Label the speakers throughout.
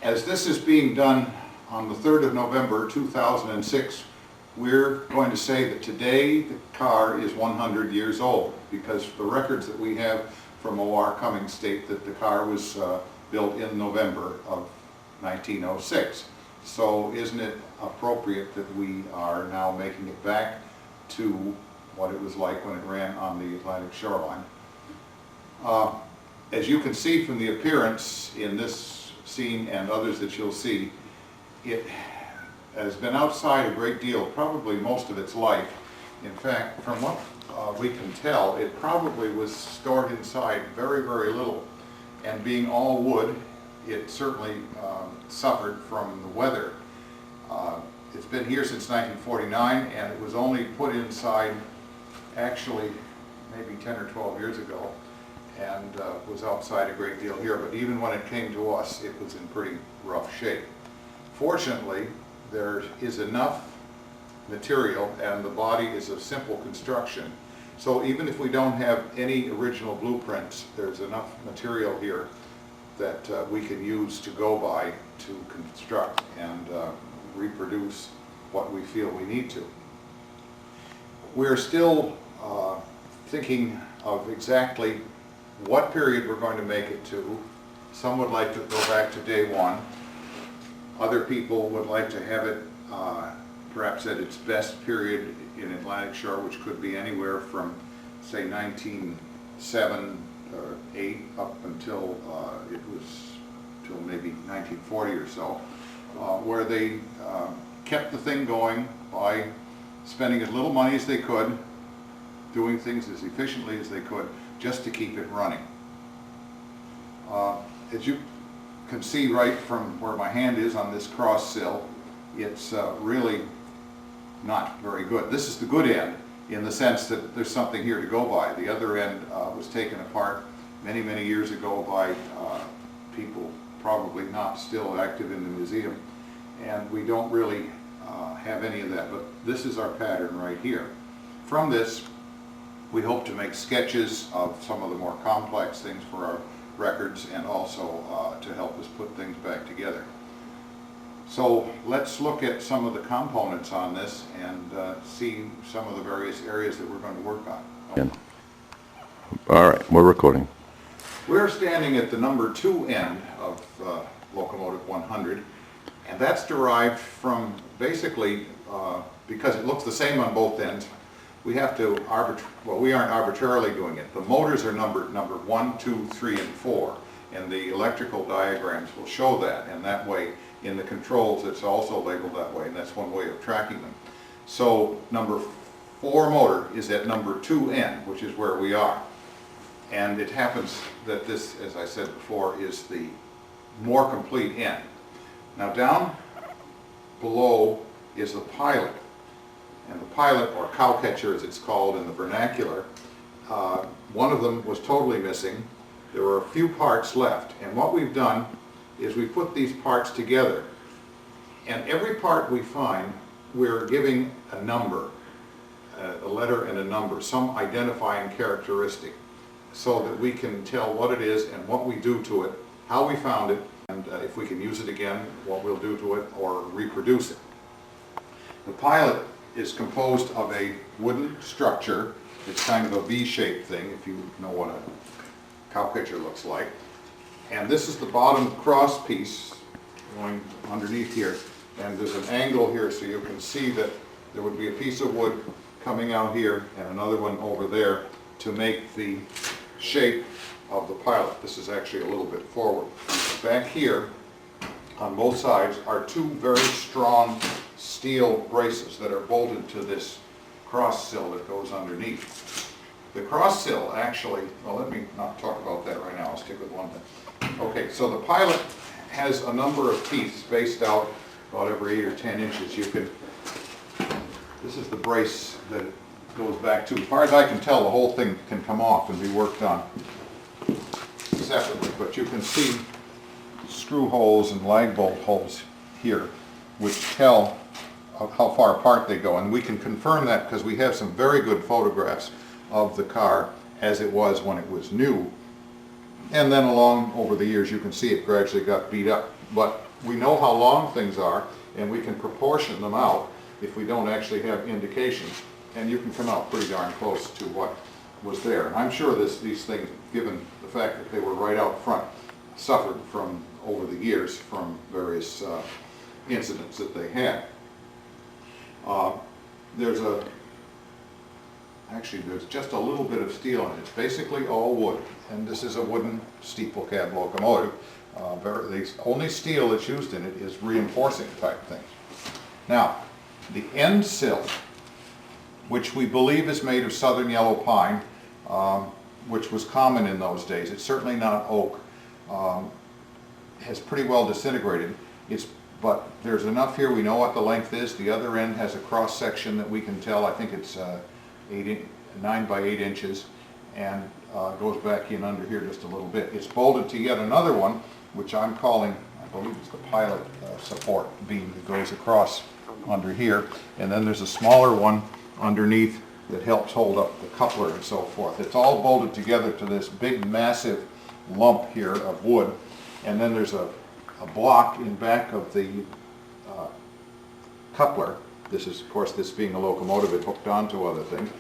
Speaker 1: As this is being done on the 3rd of November 2006, we're going to say that today the car is 100 years old, because the records that we have from OR Cummings state that the car was built in November of 1906. So isn't it appropriate that we are now making it back to what it was like when it ran on the Atlantic shoreline? As you can see from the appearance in this scene and others that you'll see, it has been outside a great deal, probably most of its life. In fact, from what we can tell, it probably was stored inside very, very little. And being all wood, it certainly suffered from the weather. It's been here since 1949, and it was only put inside actually maybe 10 or 12 years ago, and was outside a great deal here. But even when it came to us, it was in pretty rough shape. Fortunately, there is enough material, and the body is of simple construction. So even if we don't have any original blueprints, there's enough material here that we can use to go by to construct and reproduce what we feel we need to. We're still thinking of exactly what period we're going to make it to. Some would like to go back to day one. Other people would like to have it perhaps at its best period in Atlantic Shore, which could be anywhere from, say, 1907 or 8 up until it was till maybe 1940 or so, where they kept the thing going by spending as little money as they could, doing things as efficiently as they could, just to keep it running. As you can see right from where my hand is on this cross sill, it's really not very good. This is the good end in the sense that there's something here to go by. The other end was taken apart many, many years ago by people probably not still active in the museum, and we don't really have any of that, but this is our pattern right here. From this, we hope to make sketches of some of the more complex things for our records, and also to help us put things back together. So let's look at some of the components on this and see some of the various areas that we're going to work on.
Speaker 2: All right, we're recording.
Speaker 1: We're standing at the number 2 end of Locomotive 100, and that's derived from basically, because it looks the same on both ends, we have to we aren't arbitrarily doing it. The motors are numbered 1, 2, 3, and 4, and the electrical diagrams will show that, and that way in the controls it's also labeled that way, and that's one way of tracking them. So number 4 motor is at number 2 end, which is where we are. And it happens that this, as I said before, is the more complete end. Now down below is the pilot. And the pilot, or cowcatcher as it's called in the vernacular, one of them was totally missing. There were a few parts left, and what we've done is we put these parts together, and every part we find we're giving a number, a letter and a number, some identifying characteristic, so that we can tell what it is and what we do to it, how we found it, and if we can use it again, what we'll do to it or reproduce it. The pilot is composed of a wooden structure. It's kind of a V-shaped thing, if you know what a cowcatcher looks like. And this is the bottom cross piece going underneath here. And there's an angle here, so you can see that there would be a piece of wood coming out here and another one over there to make the shape of the pilot. This is actually a little bit forward. Back here, on both sides, are 2 very strong steel braces that are bolted to this cross sill that goes underneath. The cross sill actually, well, let me not talk about that right now, I'll stick with one thing. Okay, so the pilot has a number of teeth spaced out about every 8 or 10 inches. This is the brace that it goes back to. As far as I can tell, the whole thing can come off and be worked on separately, but you can see screw holes and lag bolt holes here, which tell how far apart they go, and we can confirm that because we have some very good photographs of the car as it was when it was new And then along over the years, you can see it gradually got beat up. But we know how long things are, and we can proportion them out if we don't actually have indications. And you can come out pretty darn close to what was there. And I'm sure these things, given the fact that they were right out front, suffered from, over the years, from various incidents that they had. There's just a little bit of steel in it. It's basically all wood, and this is a wooden steeple cab locomotive. The only steel that's used in it is reinforcing type thing. Now, the end sill, which we believe is made of southern yellow pine, which was common in those days, it's certainly not oak, has pretty well disintegrated. But there's enough here, we know what the length is. The other end has a cross section that we can tell. I think it's 9 by 8 inches, and goes back in under here just a little bit. It's bolted to yet another one, which I'm calling, I believe it's the pilot support beam that goes across under here. And then there's a smaller one underneath that helps hold up the coupler and so forth. It's all bolted together to this big massive lump here of wood. And then there's a block in back of the coupler. This is, of course, this being a locomotive, it hooked onto other things.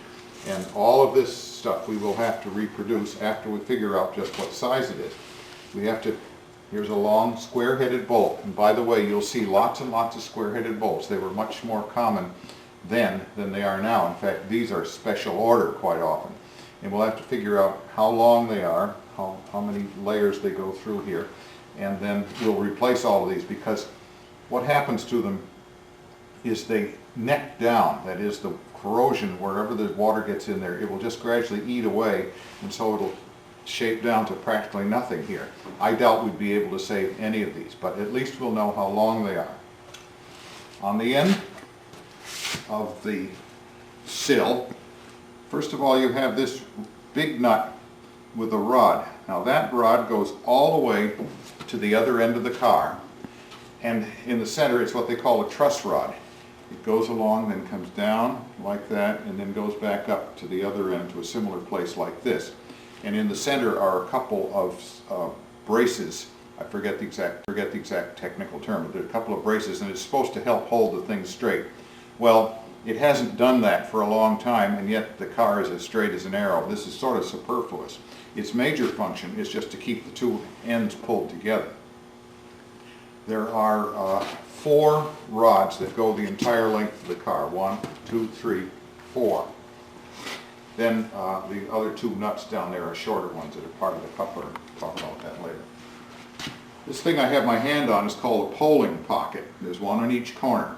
Speaker 1: And all of this stuff we will have to reproduce after we figure out just what size it is. We have to, here's a long square-headed bolt. And by the way, you'll see lots and lots of square-headed bolts. They were much more common then than they are now. In fact, these are special order quite often. And we'll have to figure out how long they are, how many layers they go through here. And then we'll replace all of these, because what happens to them is they neck down. That is, the corrosion, wherever the water gets in there, it will just gradually eat away, and so it'll shape down to practically nothing here. I doubt we'd be able to save any of these, but at least we'll know how long they are. On the end of the sill, first of all, you have this big nut with a rod. Now that rod goes all the way to the other end of the car, and in the center it's what they call a truss rod. It goes along, then comes down like that, and then goes back up to the other end to a similar place like this. And in the center are a couple of braces. I forget the exact technical term, but there are a couple of braces, and it's supposed to help hold the thing straight. Well, it hasn't done that for a long time, and yet the car is as straight as an arrow. This is sort of superfluous. Its major function is just to keep the two ends pulled together. There are 4 rods that go the entire length of the car. 1, 2, 3, 4. Then the other 2 nuts down there are shorter ones that are part of the coupler. We'll talk about that later. This thing I have my hand on is called a polling pocket. There's one on each corner.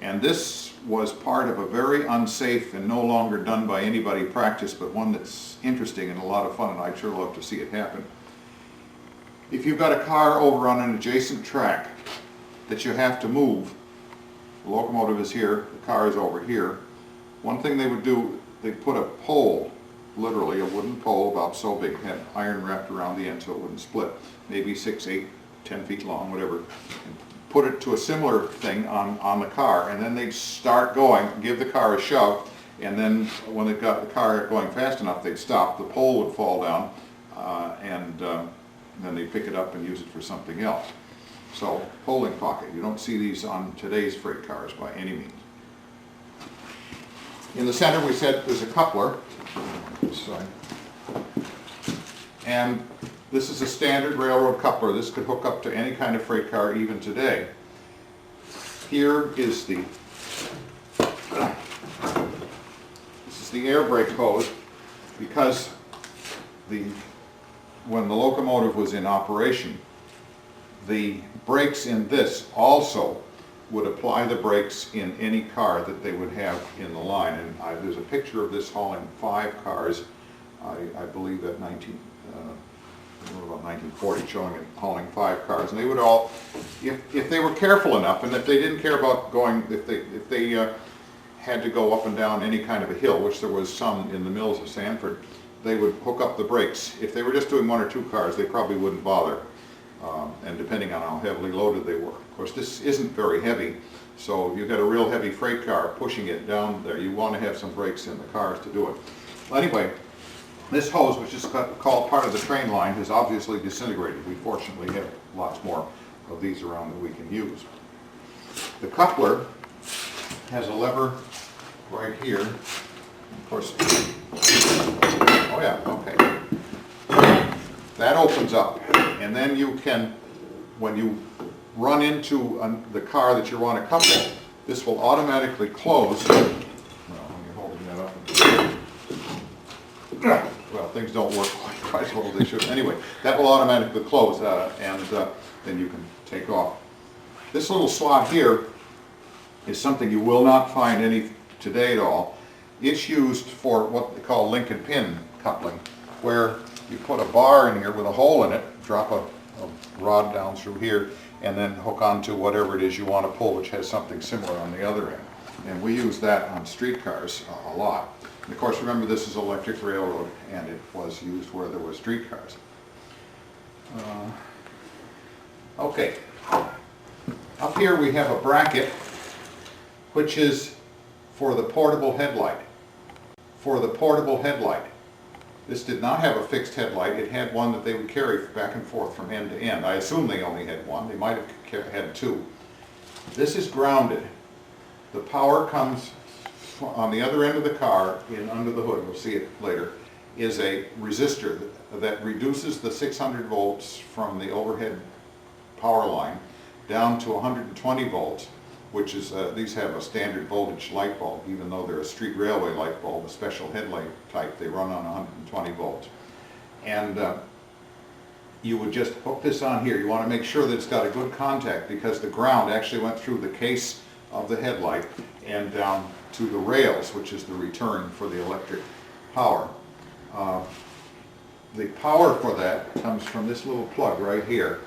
Speaker 1: And this was part of a very unsafe and no longer done by anybody practice, but one that's interesting and a lot of fun, and I'd sure love to see it happen. If you've got a car over on an adjacent track that you have to move, the locomotive is here, the car is over here, one thing they would do, they'd put a pole, literally a wooden pole about so big, had iron wrapped around the end so it wouldn't split, maybe 6, 8, 10 feet long, whatever, and put it to a similar thing on the car, and then they'd start going, give the car a shove, and then when they got the car going fast enough, they'd stop, the pole would fall down, and then they'd pick it up and use it for something else. So, polling pocket, you don't see these on today's freight cars by any means. In the center we said there's a coupler, and this is a standard railroad coupler. This could hook up to any kind of freight car even today. Here is the air brake hose, because when the locomotive was in operation, the brakes in this also would apply the brakes in any car that they would have in the line. And there's a picture of this hauling 5 cars, I believe at 1940, showing it hauling 5 cars, and they would all, if they were careful enough, and if they didn't care about going, if they had to go up and down any kind of a hill, which there was some in the mills of Sanford, they would hook up the brakes. If they were just doing 1 or 2 cars, they probably wouldn't bother, and depending on how heavily loaded they were. Of course, this isn't very heavy, so you've got a real heavy freight car pushing it down there. You want to have some brakes in the cars to do it. Well, anyway, This hose, which is called part of the train line, has obviously disintegrated. We fortunately have lots more of these around that we can use. The coupler has a lever right here. Of course, oh yeah, okay. That opens up, and then you can, when you run into the car that you want to couple, this will automatically close. Well, when you're holding that up. Well, things don't work quite as well as they should. Anyway, that will automatically close, and then you can take off. This little slot here is something you will not find any today at all. It's used for what they call link and pin coupling, where you put a bar in here with a hole in it, drop a rod down through here, and then hook onto whatever it is you want to pull, which has something similar on the other end. And we use that on streetcars a lot. And of course, remember, this is electric railroad, and it was used where there were streetcars. Okay. Up here we have a bracket, which is for the portable headlight. For the portable headlight. This did not have a fixed headlight. It had one that they would carry back and forth from end to end. I assume they only had one. They might have had two. This is grounded. The power comes on the other end of the car, under the hood, we'll see it later, is a resistor that reduces the 600 volts from the overhead power line down to 120 volts, which is, these have a standard voltage light bulb, even though they're a street railway light bulb, a special headlight type, they run on 120 volts. And you would just hook this on here. You want to make sure that it's got a good contact, because the ground actually went through the case of the headlight and down to the rails, which is the return for the electric power. The power for that comes from this little plug right here,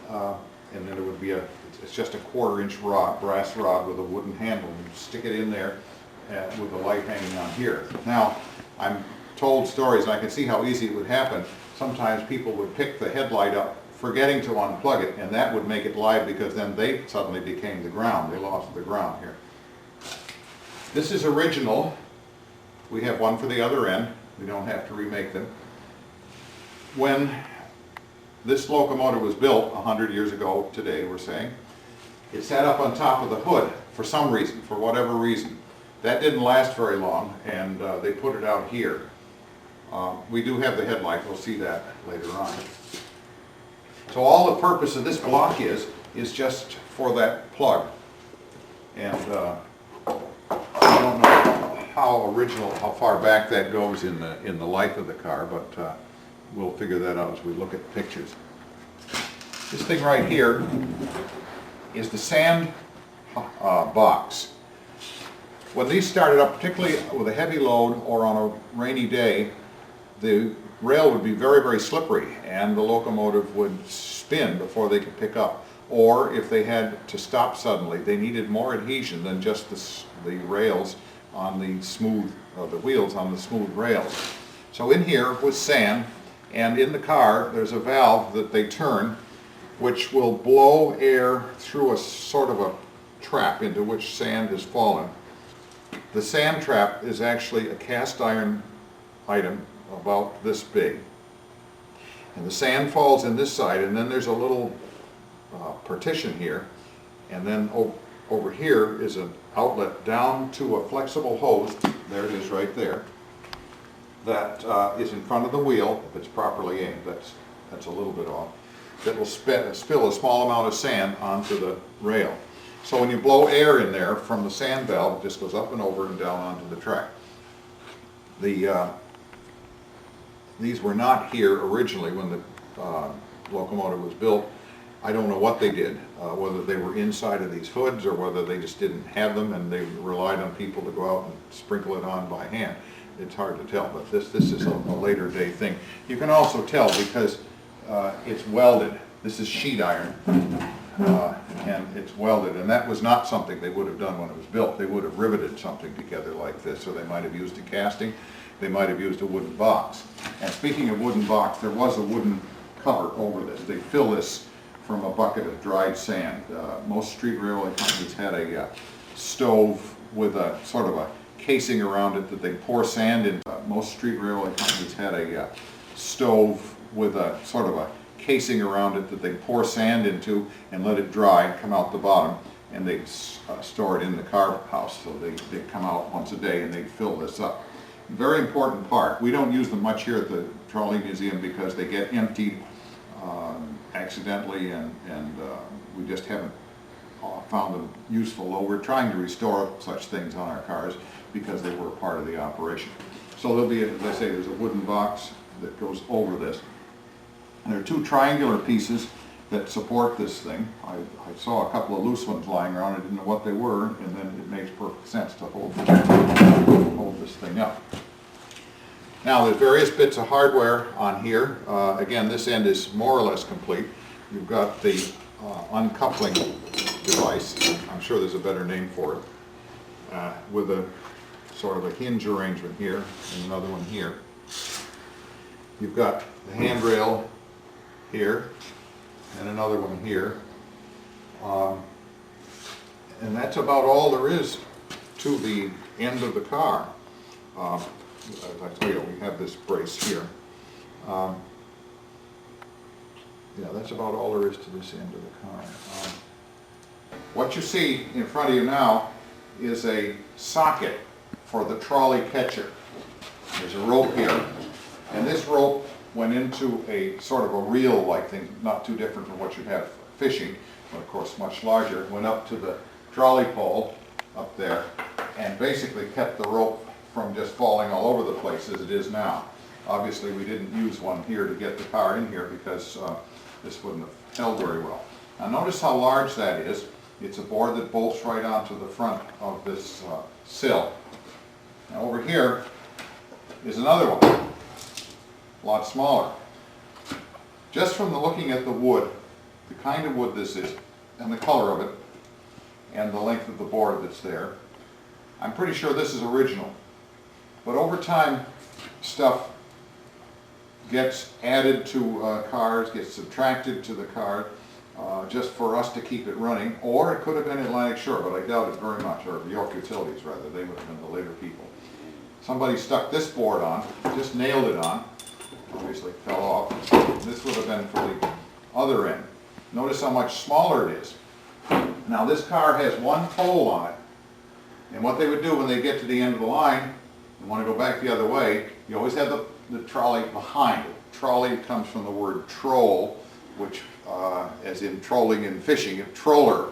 Speaker 1: and then it would be it's just a 1/4-inch rod, brass rod with a wooden handle. You stick it in there with the light hanging on here. Now, I'm told stories, and I can see how easy it would happen. Sometimes people would pick the headlight up, forgetting to unplug it, and that would make it live, because then they suddenly became the ground. They lost the ground here. This is original. We have one for the other end. We don't have to remake them. When this locomotive was built 100 years ago today, we're saying, it sat up on top of the hood for some reason, for whatever reason. That didn't last very long, and they put it out here. We do have the headlight. We'll see that later on. So all the purpose of this block is just for that plug. And I don't know how far back that goes in the life of the car, but we'll figure that out as we look at pictures. This thing right here is the sand box. When these started up, particularly with a heavy load or on a rainy day, the rail would be very, very slippery, and the locomotive would spin before they could pick up. Or if they had to stop suddenly, they needed more adhesion than just the rails on the smooth, the wheels on the smooth rails. So in here was sand, and in the car there's a valve that they turn, which will blow air through a sort of a trap into which sand has fallen. The sand trap is actually a cast iron item about this big. And the sand falls in this side, and then there's a little partition here, and then over here is an outlet down to a flexible hose. There it is right there. That is in front of the wheel. If it's properly aimed, that's a little bit off. That will spill a small amount of sand onto the rail. So when you blow air in there from the sand valve, it just goes up and over and down onto the track. These were not here originally when the locomotive was built. I don't know what they did, whether they were inside of these hoods or whether they just didn't have them and they relied on people to go out and sprinkle it on by hand. It's hard to tell, but this is a later day thing. You can also tell because it's welded. This is sheet iron, and it's welded, and that was not something they would have done when it was built. They would have riveted something together like this, or they might have used a casting. They might have used a wooden box. And speaking of wooden box, there was a wooden cover over this. They fill this from a bucket of dried sand. Most street railway companies had a stove with a sort of a casing around it that they pour sand in. Most street railway companies had a stove with a sort of a casing around it that they pour sand into and let it dry and come out the bottom, and they store it in the car house. So they come out once a day and they fill this up. Very important part. We don't use them much here at the Trolley Museum because they get emptied accidentally, and we just haven't found them useful, though we're trying to restore such things on our cars because they were part of the operation. So there'll be, as I say, there's a wooden box that goes over this. And there are two triangular pieces that support this thing. I saw a couple of loose ones lying around. I didn't know what they were, and then it makes perfect sense to hold this thing up. Now, there's various bits of hardware on here. Again, this end is more or less complete. You've got the uncoupling device. I'm sure there's a better name for it, with a sort of a hinge arrangement here and another one here. You've got the handrail here and another one here. And that's about all there is to the end of the car. As I tell you, we have this brace here. Yeah, that's about all there is to this end of the car. What you see in front of you now is a socket for the trolley catcher. There's a rope here, and this rope went into a sort of a reel-like thing, not too different from what you'd have fishing, but of course much larger. Went up to the trolley pole up there and basically kept the rope from just falling all over the place as it is now. Obviously we didn't use one here to get the car in here because this wouldn't have held very well. Now notice how large that is. It's a board that bolts right onto the front of this sill. Now over here is another one, a lot smaller. Just from the looking at the wood, the kind of wood this is, and the color of it, and the length of the board that's there, I'm pretty sure this is original. But over time, stuff gets added to cars, gets subtracted to the car, just for us to keep it running, or it could have been Atlantic Shore, but I doubt it very much, or York Utilities rather. They would have been the later people. Somebody stuck this board on, just nailed it on, obviously fell off. This would have been for the other end. Notice how much smaller it is. Now this car has one pole on it, and what they would do when they get to the end of the line and want to go back the other way, you always have the trolley behind it. Trolley comes from the word troll, which as in trolling and fishing, troller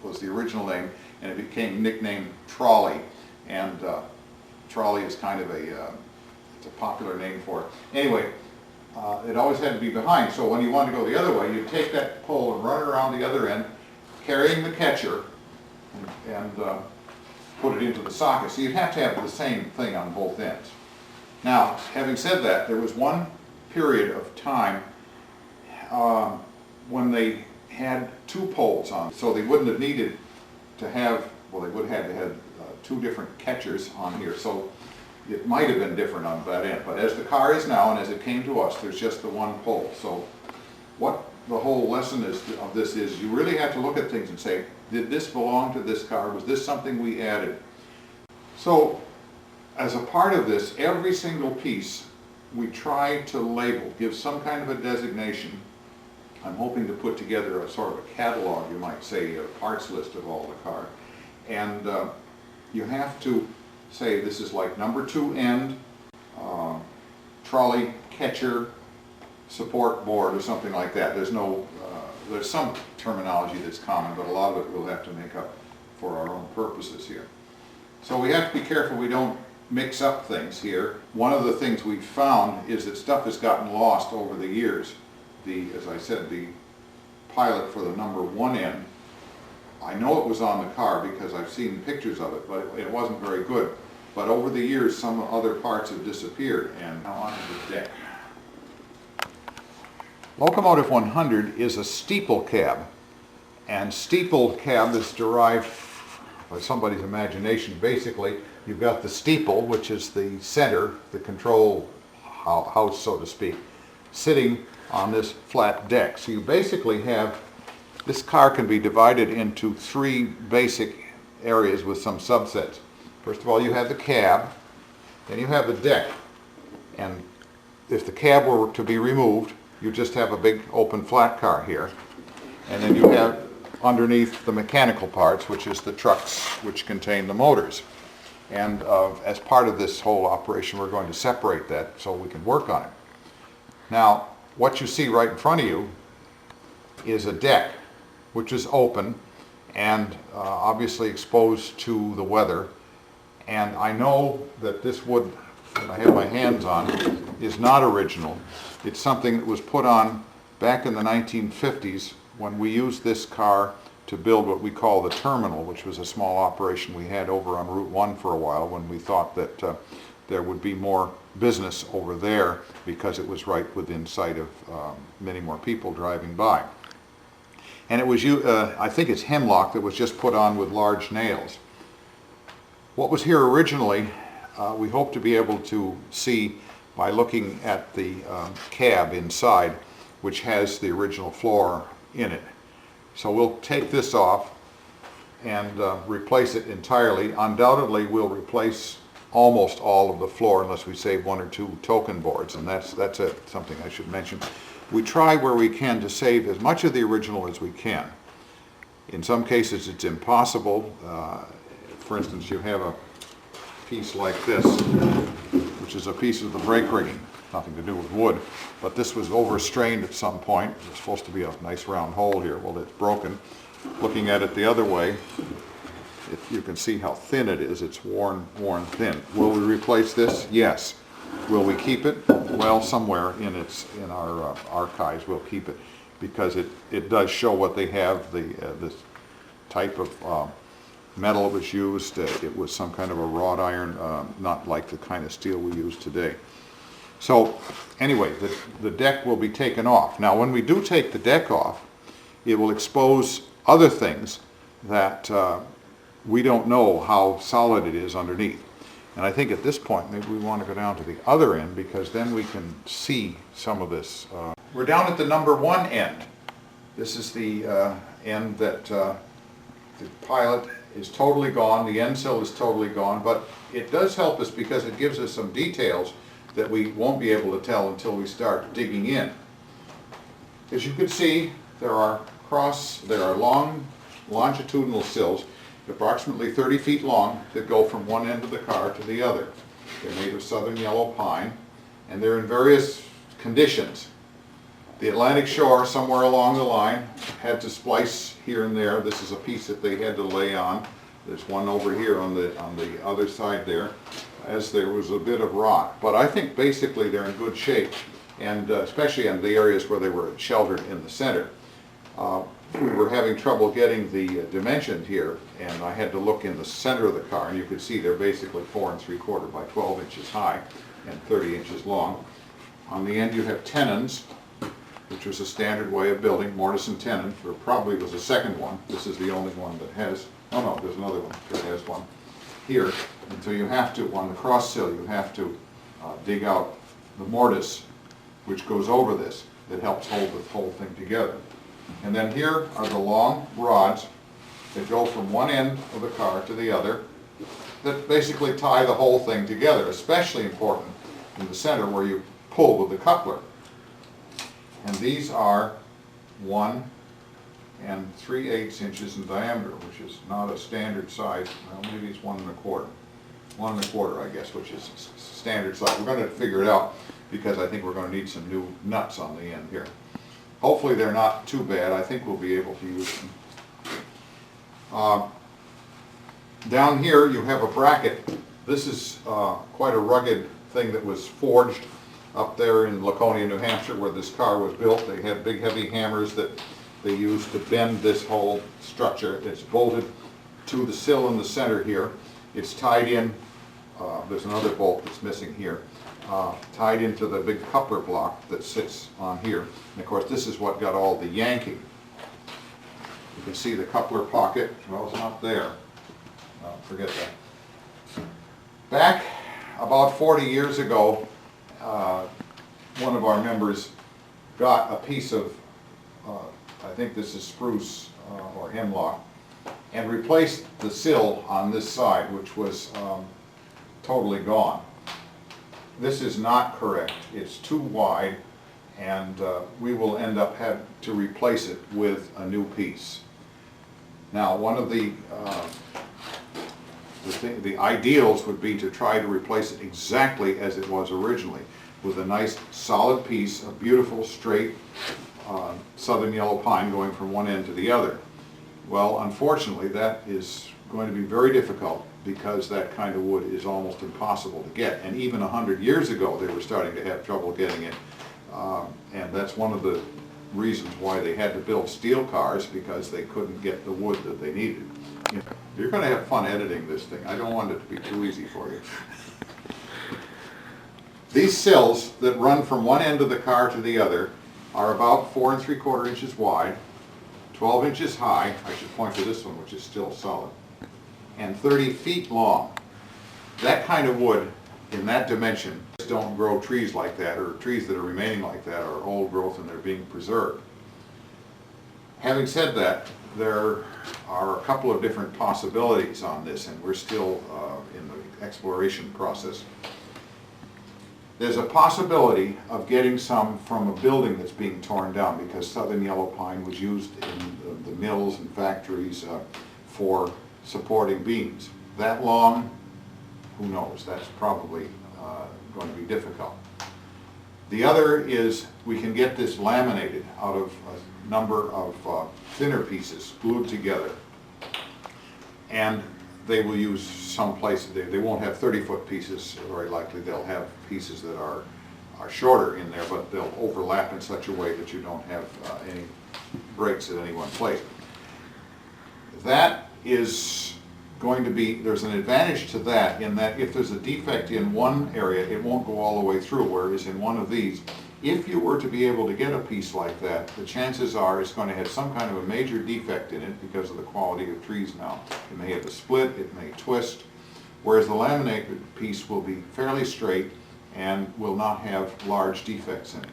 Speaker 1: was the original name, and it became nicknamed trolley. And trolley is kind of it's a popular name for it. Anyway, it always had to be behind, so when you wanted to go the other way, you'd take that pole and run it around the other end, carrying the catcher, and put it into the socket. So you'd have to have the same thing on both ends. Now, having said that, there was one period of time when they had two poles on, so they wouldn't have needed to have, well, they would have had to have two different catchers on here, so it might have been different on that end. But as the car is now, and as it came to us, there's just the one pole. So what the whole lesson of this is, you really have to look at things and say, did this belong to this car? Was this something we added? So as a part of this, every single piece we try to label, give some kind of a designation. I'm hoping to put together a sort of a catalog, you might say, a parts list of all the car. And you have to say this is like number 2 end, trolley catcher, support board, or something like that. There's no, there's some terminology that's common, but a lot of it we'll have to make up for our own purposes here. So we have to be careful we don't mix up things here. One of the things we've found is that stuff has gotten lost over the years. As I said, the pilot for the number 1 end, I know it was on the car because I've seen pictures of it, but it wasn't very good. But over the years, some other parts have disappeared, and now onto the deck. Locomotive 100 is a steeple cab, and steeple cab is derived by somebody's imagination. Basically, you've got the steeple, which is the center, the control house, so to speak, sitting on this flat deck. So you basically have, this car can be divided into 3 basic areas with some subsets. First of all, you have the cab, then you have the deck. And if the cab were to be removed, you just have a big open flat car here. And then you have underneath the mechanical parts, which is the trucks which contain the motors. And as part of this whole operation, we're going to separate that so we can work on it. Now, what you see right in front of you is a deck, which is open and obviously exposed to the weather. And I know that this wood that I have my hands on is not original. It's something that was put on back in the 1950s when we used this car to build what we call the terminal, which was a small operation we had over on Route 1 for a while when we thought that there would be more business over there because it was right within sight of many more people driving by. And it was, I think it's hemlock that was just put on with large nails. What was here originally, we hope to be able to see by looking at the cab inside, which has the original floor in it. So we'll take this off and replace it entirely. Undoubtedly, we'll replace almost all of the floor unless we save one or two token boards, and that's something I should mention. We try where we can to save as much of the original as we can. In some cases, it's impossible. For instance, you have a piece like this, which is a piece of the brake rigging, nothing to do with wood, but this was overstrained at some point. There's supposed to be a nice round hole here. Well, it's broken. Looking at it the other way, you can see how thin it is. It's worn thin. Will we replace this? Yes. Will we keep it? Well, somewhere in our archives we'll keep it, because it does show what they have, this type of metal that was used. It was some kind of a wrought iron, not like the kind of steel we use today. So anyway, the deck will be taken off. Now when we do take the deck off, it will expose other things that we don't know how solid it is underneath. And I think at this point maybe we want to go down to the other end, because then we can see some of this. We're down at the number 1 end. This is the end that the pilot is totally gone, the end sill is totally gone, but it does help us because it gives us some details that we won't be able to tell until we start digging in. As you can see, there are long longitudinal sills, approximately 30 feet long, that go from one end of the car to the other. They're made of southern yellow pine, and they're in various conditions. The Atlantic shore, somewhere along the line, had to splice here and there. This is a piece that they had to lay on. There's one over here on the other side there, as there was a bit of rot. But I think basically they're in good shape, and especially in the areas where they were sheltered in the center. We were having trouble getting the dimensions here, and I had to look in the center of the car, and you could see they're basically 4 3/4 by 12 inches high and 30 inches long. On the end you have tenons, which was a standard way of building, mortise and tenon. There probably was a second one. This is the only one that has, oh no, there's another one that has one here. And so you have to, on the cross sill, you have to dig out the mortise, which goes over this. It helps hold the whole thing together. And then here are the long rods that go from one end of the car to the other that basically tie the whole thing together, especially important in the center where you pull with the coupler. And these are 1 3/8 inches in diameter, which is not a standard size. Well, maybe it's 1 1/4. 1 1/4, I guess, which is standard size. We're going to figure it out because I think we're going to need some new nuts on the end here. Hopefully they're not too bad. I think we'll be able to use them. Down here you have a bracket. This is quite a rugged thing that was forged up there in Laconia, New Hampshire, where this car was built. They had big heavy hammers that they used to bend this whole structure. It's bolted to the sill in the center here. It's tied in, there's another bolt that's missing here, tied into the big coupler block that sits on here. And of course this is what got all the yanking. You can see the coupler pocket. Well, it's not there. Forget that. Back about 40 years ago, one of our members got a piece of, I think this is spruce or hemlock, and replaced the sill on this side, which was totally gone. This is not correct. It's too wide, and we will end up having to replace it with a new piece. Now, one of the ideals would be to try to replace it exactly as it was originally, with a nice solid piece of beautiful straight southern yellow pine going from one end to the other. Well, unfortunately, that is going to be very difficult because that kind of wood is almost impossible to get. And even 100 years ago, they were starting to have trouble getting it. And that's one of the reasons why they had to build steel cars, because they couldn't get the wood that they needed. You know, you're going to have fun editing this thing. I don't want it to be too easy for you. These sills that run from one end of the car to the other are about 4 3/4 inches wide, 12 inches high. I should point to this one, which is still solid, and 30 feet long. That kind of wood in that dimension don't grow trees like that, or trees that are remaining like that are old growth and they're being preserved. Having said that, there are a couple of different possibilities on this, and we're still in the exploration process. There's a possibility of getting some from a building that's being torn down, because southern yellow pine was used in the mills and factories for supporting beams. That long, who knows? That's probably going to be difficult. The other is we can get this laminated out of a number of thinner pieces glued together, and they will use some places. They won't have 30-foot pieces, very likely. They'll have pieces that are shorter in there, but they'll overlap in such a way that you don't have any breaks at any one place. That is going to be, there's an advantage to that, in that if there's a defect in one area, it won't go all the way through, whereas in one of these, if you were to be able to get a piece like that, the chances are it's going to have some kind of a major defect in it because of the quality of trees now. It may have a split, it may twist, whereas the laminated piece will be fairly straight and will not have large defects in it.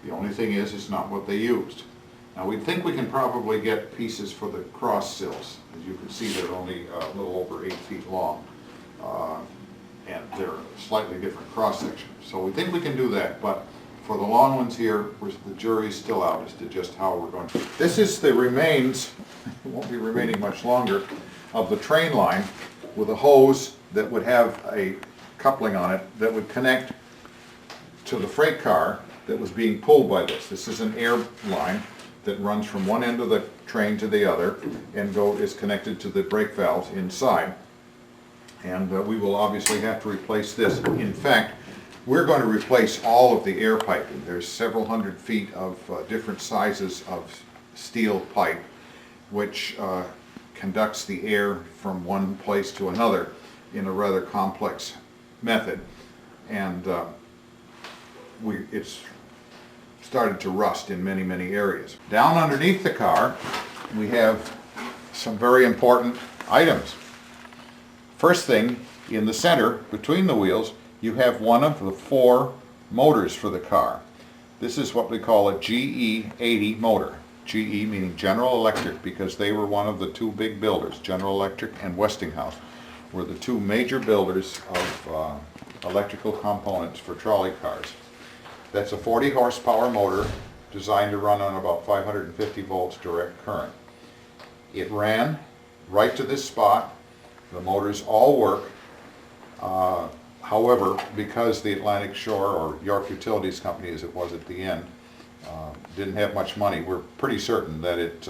Speaker 1: The only thing is, it's not what they used. Now, we think we can probably get pieces for the cross sills. As you can see, they're only a little over 8 feet long, and they're a slightly different cross section. So we think we can do that, but for the long ones here, the jury's still out as to just how we're going to. This is the remains, it won't be remaining much longer, of the train line with a hose that would have a coupling on it that would connect to the freight car that was being pulled by this. This is an air line that runs from one end of the train to the other and is connected to the brake valves inside. And we will obviously have to replace this. In fact, we're going to replace all of the air piping. There's several hundred feet of different sizes of steel pipe which conducts the air from one place to another in a rather complex method. And it's started to rust in many, many areas. Down underneath the car, we have some very important items. First thing, in the center, between the wheels, you have one of the 4 motors for the car. This is what we call a GE80 motor. GE meaning General Electric, because they were one of the 2 big builders. General Electric and Westinghouse were the 2 major builders of electrical components for trolley cars. That's a 40 horsepower motor designed to run on about 550 volts direct current. It ran right to this spot. The motors all work. However, because the Atlantic Shore, or York Utilities Company as it was at the end, didn't have much money, we're pretty certain that it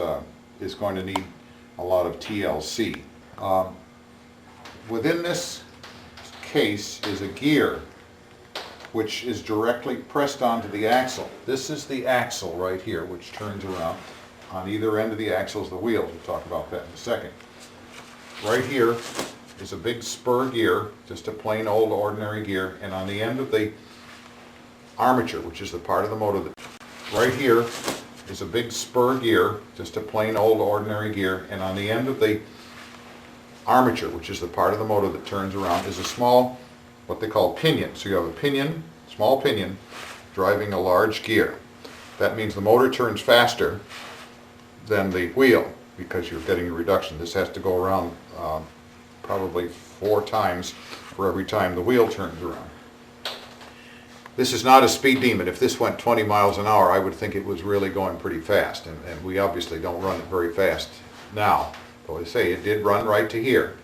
Speaker 1: is going to need a lot of TLC. Within this case is a gear which is directly pressed onto the axle. This is the axle right here, which turns around. On either end of the axle is the wheels. We'll talk about that in a second. Right here is a big spur gear, just a plain old ordinary gear, and on the end of the armature, which is the part of the motor right here is a big spur gear, just a plain old ordinary gear, and on the end of the armature, which is the part of the motor that turns around, is a small, what they call pinion. So you have a pinion, small pinion, driving a large gear. That means the motor turns faster than the wheel. because you're getting a reduction. This has to go around probably 4 times for every time the wheel turns around. This is not a speed demon. If this went 20 miles an hour, I would think it was really going pretty fast, and we obviously don't run it very fast now. But I say, it did run right to here.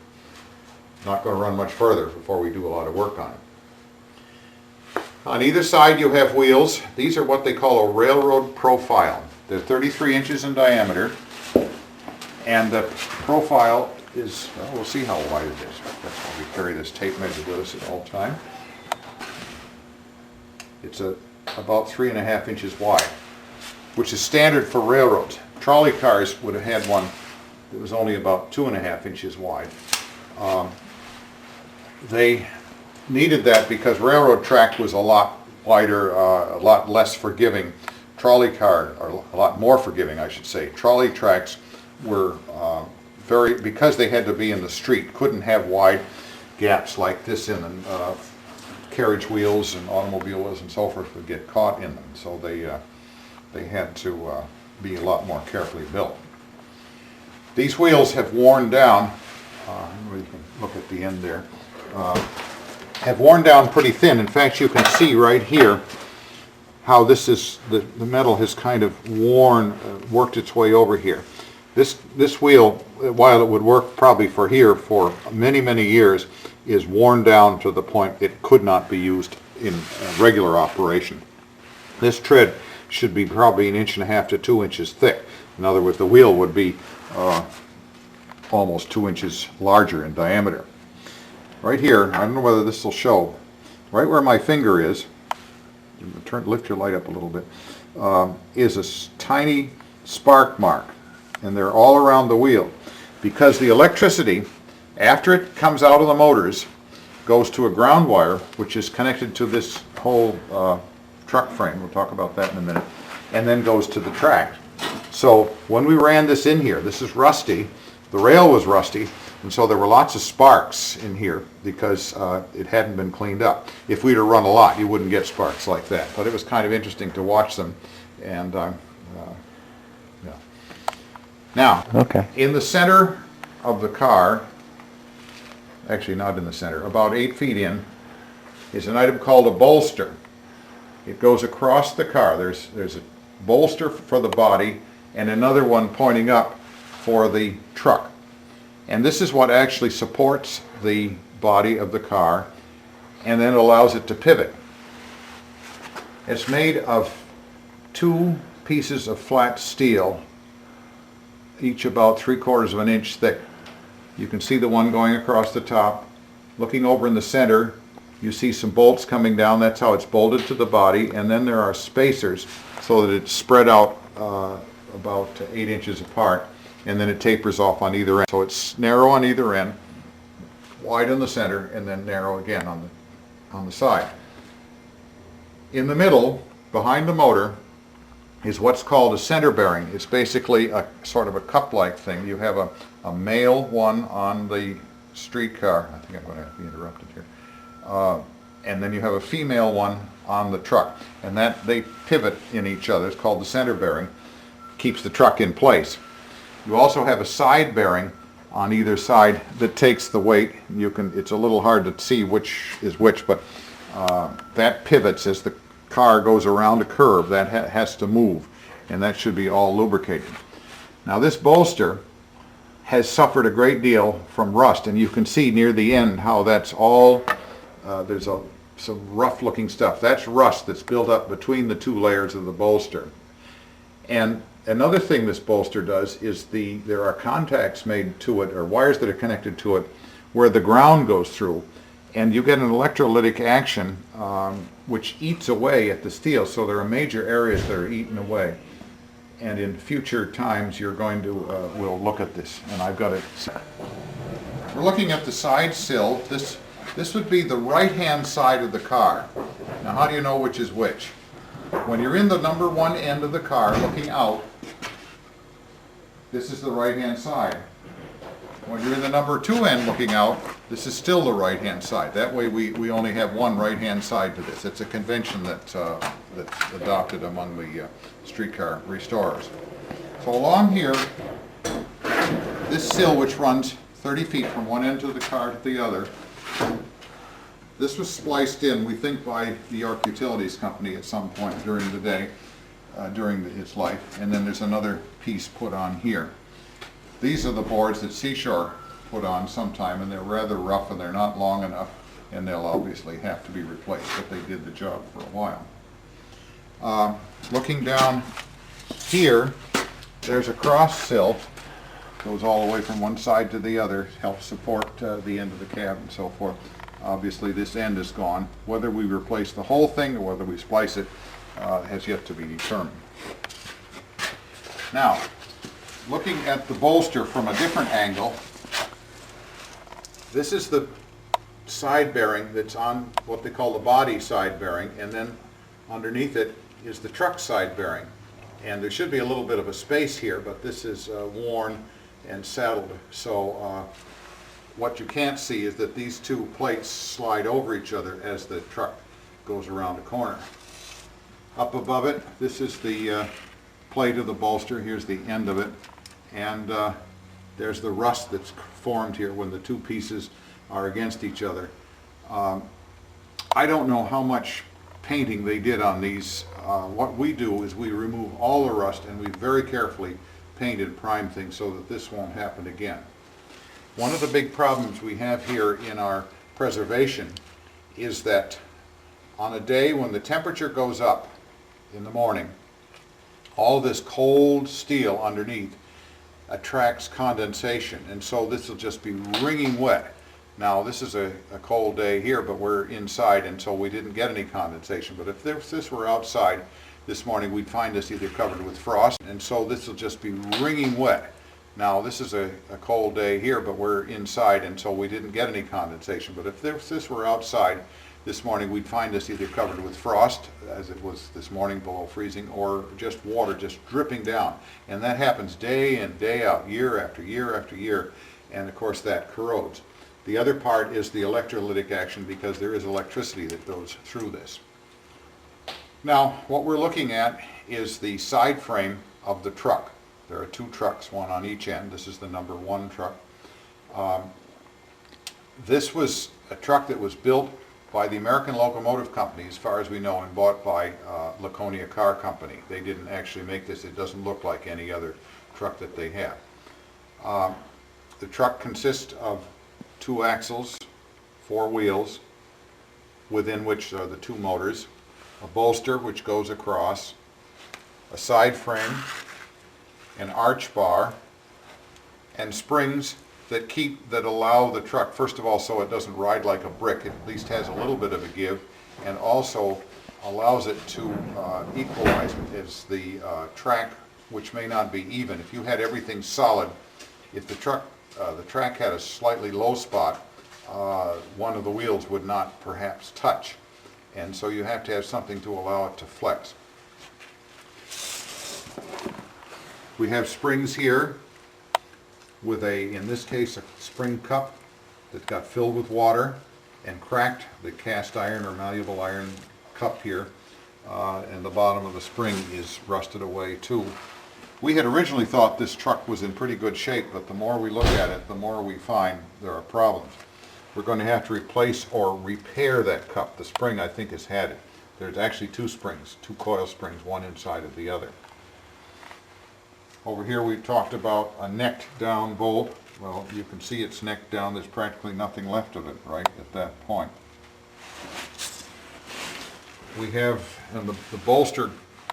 Speaker 1: Not going to run much further before we do a lot of work on it. On either side you have wheels. These are what they call a railroad profile. They're 33 inches in diameter, and the profile is, well, we'll see how wide it is. That's why we carry this tape measure with us at all time. It's about 3.5 inches wide, which is standard for railroads. Trolley cars would have had one that was only about 2.5 inches wide. They needed that because railroad track was a lot wider, a lot less forgiving. Trolley car, or a lot more forgiving, I should say. Trolley tracks were because they had to be in the street, couldn't have wide gaps like this in them. Carriage wheels and automobile wheels and so forth would get caught in them, so they had to be a lot more carefully built. These wheels have worn down, you can look at the end there, have worn down pretty thin. In fact, you can see right here how this is, the metal has kind of worked its way over here. This wheel, while it would work probably for here for many, many years, is worn down to the point it could not be used in regular operation. This tread should be probably 1.5 inches to 2 inches thick. In other words, the wheel would be almost 2 inches larger in diameter. Right here, I don't know whether this will show, right where my finger is, lift your light up a little bit, is a tiny spark mark, and they're all around the wheel, because the electricity, after it comes out of the motors, goes to a ground wire, which is connected to this whole truck frame. We'll talk about that in a minute, and then goes to the track. So when we ran this in here, this is rusty, the rail was rusty, and so there were lots of sparks in here because it hadn't been cleaned up. If we'd have run a lot, you wouldn't get sparks like that, but it was kind of interesting to watch them. And yeah. Now,
Speaker 2: Okay.
Speaker 1: in the center of the car, actually not in the center, about 8 feet in, is an item called a bolster. It goes across the car. There's a bolster for the body and another one pointing up for the truck. And this is what actually supports the body of the car and then allows it to pivot. It's made of 2 pieces of flat steel, each about 3/4 of an inch thick. You can see the one going across the top. Looking over in the center, you see some bolts coming down. That's how it's bolted to the body. And then there are spacers so that it's spread out about 8 inches apart. And then it tapers off on either end. So it's narrow on either end, wide in the center, and then narrow again on the side. In the middle, behind the motor, is what's called a center bearing. It's basically a sort of a cup-like thing. You have a male one on the streetcar. I think I'm going to be interrupted here. And then you have a female one on the truck. And that they pivot in each other. It's called the center bearing. Keeps the truck in place. You also have a side bearing on either side that takes the weight. It's a little hard to see which is which, but that pivots as the car goes around a curve. That has to move, and that should be all lubricated. Now this bolster has suffered a great deal from rust, and you can see near the end how that's all, there's some rough looking stuff. That's rust that's built up between the 2 layers of the bolster. And another thing this bolster does is there are contacts made to it, or wires that are connected to it, where the ground goes through, and you get an electrolytic action which eats away at the steel. So there are major areas that are eaten away. And in future times you're going to, we'll look at this, and I've got it. We're looking at the side sill. This would be the right-hand side of the car. Now how do you know which is which? When you're in the number 1 end of the car looking out, this is the right-hand side. When you're in the number 2 end looking out, this is still the right-hand side. That way we only have one right-hand side to this. It's a convention that's adopted among the streetcar restorers. So along here this sill, which runs 30 feet from one end of the car to the other, this was spliced in, we think, by the York Utilities Company at some point during the day, during its life, and then there's another piece put on here. These are the boards that Seashore put on sometime, and they're rather rough and they're not long enough, and they'll obviously have to be replaced, but they did the job for a while. Looking down here, there's a cross sill, goes all the way from one side to the other, helps support the end of the cab and so forth. Obviously this end is gone. Whether we replace the whole thing or whether we splice it has yet to be determined. Now, looking at the bolster from a different angle, this is the side bearing that's on what they call the body side bearing, and then underneath it is the truck side bearing. And there should be a little bit of a space here, but this is worn and saddled, so what you can't see is that these two plates slide over each other as the truck goes around the corner. Up above it, this is the plate of the bolster. Here's the end of it, and there's the rust that's formed here when the two pieces are against each other. I don't know how much painting they did on these. What we do is we remove all the rust and we very carefully paint and prime things so that this won't happen again. One of the big problems we have here in our preservation is that on a day when the temperature goes up in the morning, all this cold steel underneath attracts condensation, and so this will just be wringing wet. Now this is a cold day here, but we're inside, and so we didn't get any condensation. But if this were outside this morning, we'd find this either covered with frost, and so this will just be wringing wet. Now this is a cold day here, but we're inside, and so we didn't get any condensation. But if this were outside this morning, we'd find this either covered with frost, as it was this morning below freezing, or just water just dripping down. And that happens day in, day out, year after year after year, and of course that corrodes. The other part is the electrolytic action, because there is electricity that goes through this. Now what we're looking at is the side frame of the truck. There are two trucks, one on each end. This is the number 1 truck. This was a truck that was built by the American Locomotive Company, as far as we know, and bought by Laconia Car Company. They didn't actually make this. It doesn't look like any other truck that they have. The truck consists of 2 axles, 4 wheels, within which are the 2 motors, a bolster which goes across, a side frame, an arch bar, and springs that allow the truck, first of all, so it doesn't ride like a brick. It at least has a little bit of a give, and also allows it to equalize as the track, which may not be even. If you had everything solid, if the track had a slightly low spot, one of the wheels would not perhaps touch, and so you have to have something to allow it to flex. We have springs here with in this case, a spring cup that got filled with water and cracked the cast iron or malleable iron cup here, and the bottom of the spring is rusted away too. We had originally thought this truck was in pretty good shape, but the more we look at it, the more we find there are problems. We're going to have to replace or repair that cup. The spring, I think, has had it. There's actually 2 springs, 2 coil springs, one inside of the other. Over here we talked about a necked down bolt. Well, you can see it's necked down. There's practically nothing left of it right at that point. We have, and the bolster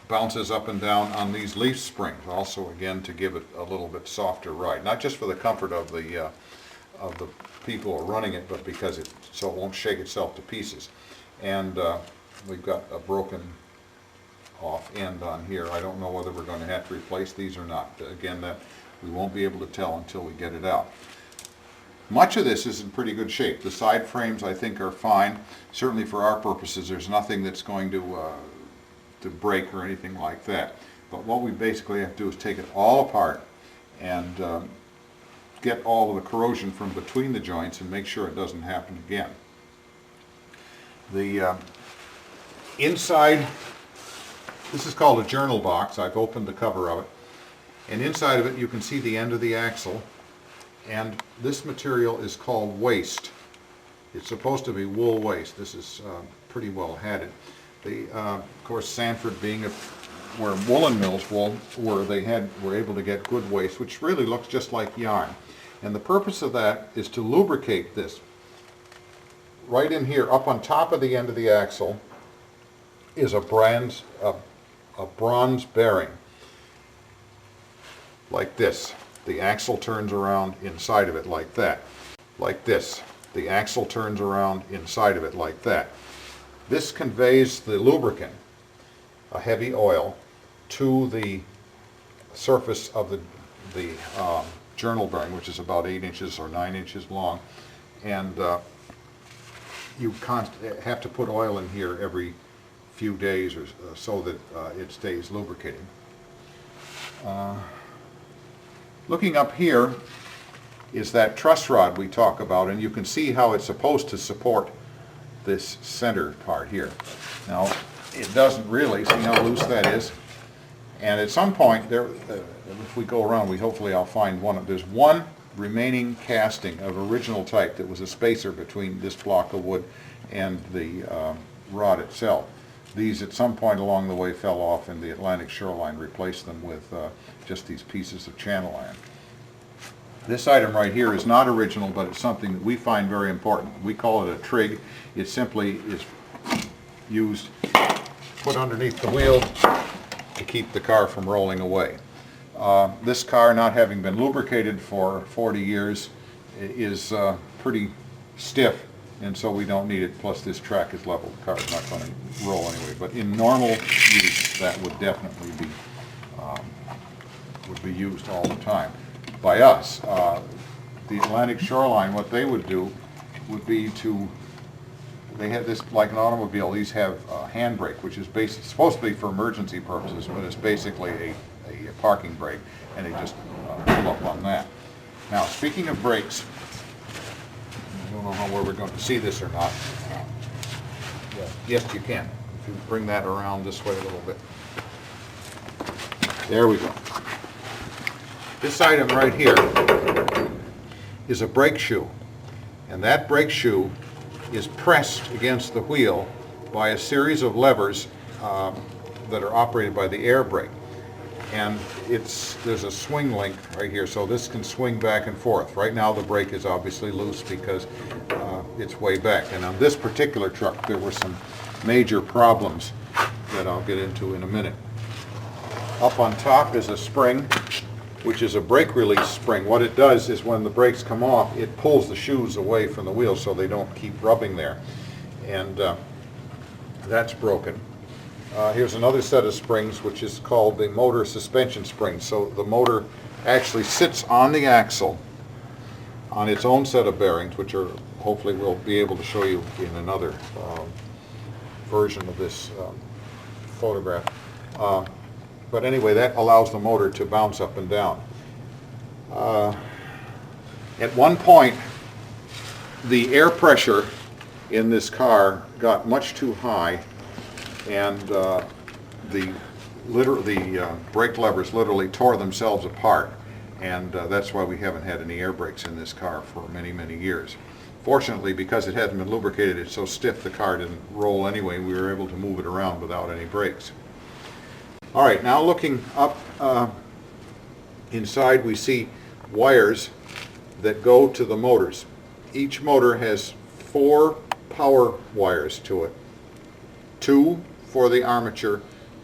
Speaker 1: bounces up and down on these leaf springs, also again to give it a little bit softer ride. Not just for the comfort of the people who are running it, but because it won't shake itself to pieces. And we've got a broken off end on here. I don't know whether we're going to have to replace these or not. Again, that we won't be able to tell until we get it out. Much of this is in pretty good shape. The side frames, I think, are fine. Certainly for our purposes, there's nothing that's going to break or anything like that. But what we basically have to do is take it all apart and get all of the corrosion from between the joints and make sure it doesn't happen again. The inside, this is called a journal box. I've opened the cover of it, and inside of it you can see the end of the axle And this material is called waste. It's supposed to be wool waste. This is pretty well hatted. Of course, Sanford being where woolen mills were, they were able to get good waste, which really looks just like yarn. And the purpose of that is to lubricate this. Right in here, up on top of the end of the axle, is a bronze bearing, like this. The axle turns around inside of it like that, like this. The axle turns around inside of it like that. This conveys the lubricant, a heavy oil, to the surface of the journal bearing, which is about 8 inches or 9 inches long, and you have to put oil in here every few days or so that it stays lubricating. Looking up here is that truss rod we talk about, and you can see how it's supposed to support this center part here. Now, it doesn't really. See how loose that is? And at some point, there, if we go around, hopefully I'll find one. There's one remaining casting of original type that was a spacer between this block of wood and the rod itself. These at some point along the way fell off, and the Atlantic shoreline replaced them with just these pieces of channel iron. This item right here is not original, but it's something that we find very important. We call it a trig. It simply is used, put underneath the wheel to keep the car from rolling away. This car, not having been lubricated for 40 years, is pretty stiff, and so we don't need it. Plus this track is level. The car is not going to roll anyway. But in normal use, that would definitely be used all the time by us. The Atlantic shoreline, what they would do would be they have this, like an automobile, these have a handbrake, which is supposed to be for emergency purposes, but it's basically a parking brake, and they just pull up on that. Now, speaking of brakes, I don't know where we're going to see this or not. Yes, you can. If you bring that around this way a little bit. There we go. This item right here is a brake shoe, and that brake shoe is pressed against the wheel by a series of levers that are operated by the air brake. And there's a swing link right here, so this can swing back and forth. Right now the brake is obviously loose because it's way back. And on this particular truck there were some major problems that I'll get into in a minute. Up on top is a spring, which is a brake release spring. What it does is when the brakes come off, it pulls the shoes away from the wheel so they don't keep rubbing there. And that's broken. Here's another set of springs, which is called the motor suspension spring. So the motor actually sits on the axle on its own set of bearings, which are hopefully we'll be able to show you in another version of this photograph. But anyway, that allows the motor to bounce up and down. At one point, the air pressure in this car got much too high, and the brake levers literally tore themselves apart, and that's why we haven't had any air brakes in this car for many, many years. Fortunately, because it hadn't been lubricated, it's so stiff the car didn't roll anyway. We were able to move it around without any brakes. All right, now looking up inside, we see wires that go to the motors. Each motor has 4 power wires to it. 2 for the armature,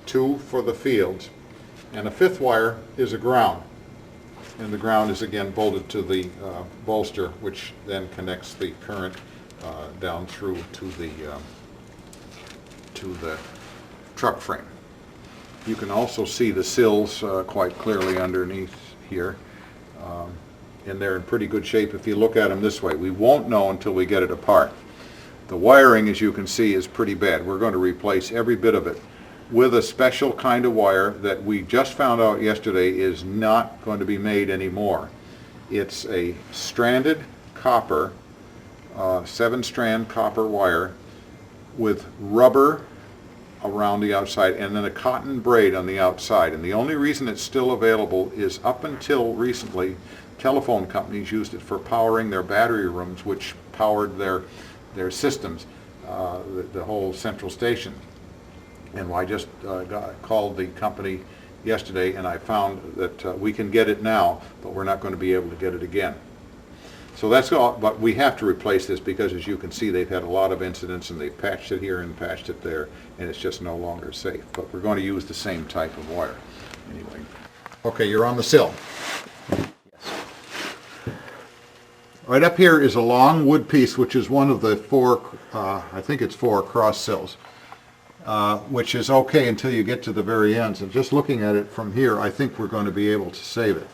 Speaker 1: 2 for the fields, and a 5th wire is a ground. And the ground is again bolted to the bolster, which then connects the current down through to the truck frame. You can also see the sills quite clearly underneath here, and they're in pretty good shape if you look at them this way. We won't know until we get it apart. The wiring, as you can see, is pretty bad. We're going to replace every bit of it with a special kind of wire that we just found out yesterday is not going to be made anymore. It's a stranded copper, 7-strand copper wire with rubber around the outside, and then a cotton braid on the outside. And the only reason it's still available is up until recently, telephone companies used it for powering their battery rooms, which powered their systems, the whole central station. And I just called the company yesterday, and I found that we can get it now, but we're not going to be able to get it again. So that's all, but we have to replace this because, as you can see, they've had a lot of incidents, and they've patched it here and patched it there, and it's just no longer safe. But we're going to use the same type of wire. Anyway. Okay, you're on the sill. Right up here is a long wood piece, which is one of the four, I think it's 4 cross sills, which is okay until you get to the very ends. And just looking at it from here, I think we're going to be able to save it.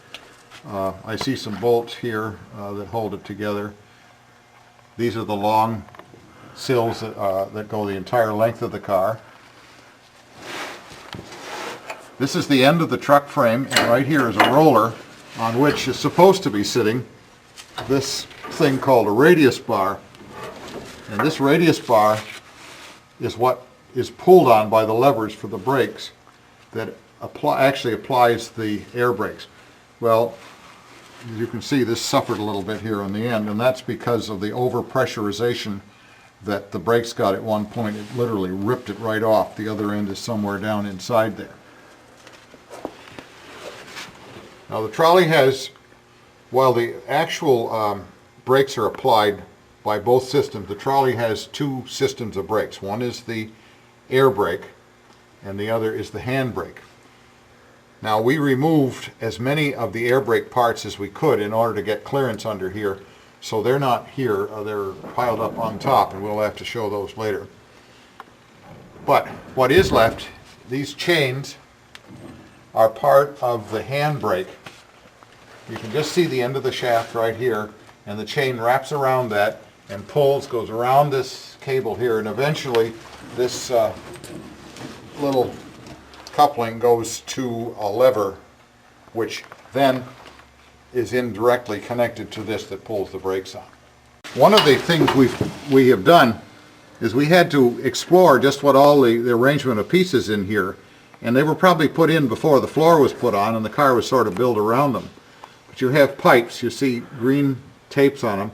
Speaker 1: I see some bolts here that hold it together. These are the long sills that go the entire length of the car. This is the end of the truck frame, and right here is a roller on which is supposed to be sitting this thing called a radius bar. And this radius bar is what is pulled on by the levers for the brakes that actually applies the air brakes. Well, as you can see, this suffered a little bit here on the end, and that's because of the overpressurization that the brakes got at one point. It literally ripped it right off. The other end is somewhere down inside there. Now the trolley has, while the actual brakes are applied by both systems, the trolley has 2 systems of brakes. One is the air brake, and the other is the hand brake. Now we removed as many of the air brake parts as we could in order to get clearance under here, so they're not here, they're piled up on top, and we'll have to show those later. But what is left, these chains are part of the hand brake. You can just see the end of the shaft right here, and the chain wraps around that and pulls, goes around this cable here, and eventually this little coupling goes to a lever, which then is indirectly connected to this that pulls the brakes on. One of the things we have done is we had to explore just what all the arrangement of pieces in here, and they were probably put in before the floor was put on and the car was sort of built around them. But you have pipes, you see green tapes on them.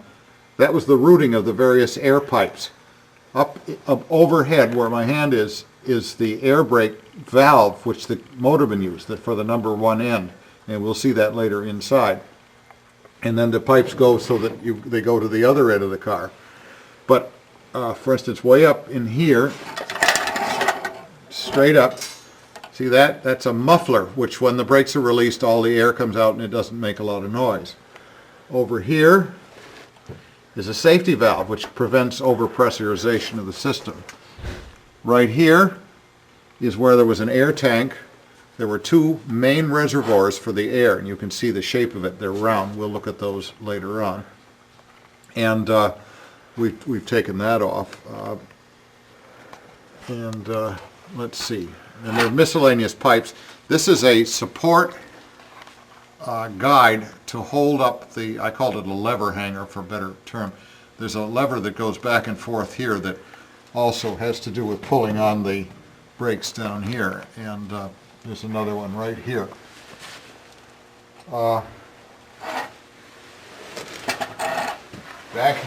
Speaker 1: That was the routing of the various air pipes. Up overhead where my hand is the air brake valve, which the motorman used for the number 1 end, and we'll see that later inside. And then the pipes go so that they go to the other end of the car. But for instance, way up in here, straight up, see that's a muffler, which when the brakes are released, all the air comes out and it doesn't make a lot of noise. Over here is a safety valve, which prevents overpressurization of the system. Right here is where there was an air tank. There were 2 main reservoirs for the air, and you can see the shape of it. They're round. We'll look at those later on. And we've taken that off. Let's see. And there are miscellaneous pipes. This is a support guide to hold up I called it a lever hanger for a better term. There's a lever that goes back and forth here that also has to do with pulling on the brakes down here, and there's another one right here. Back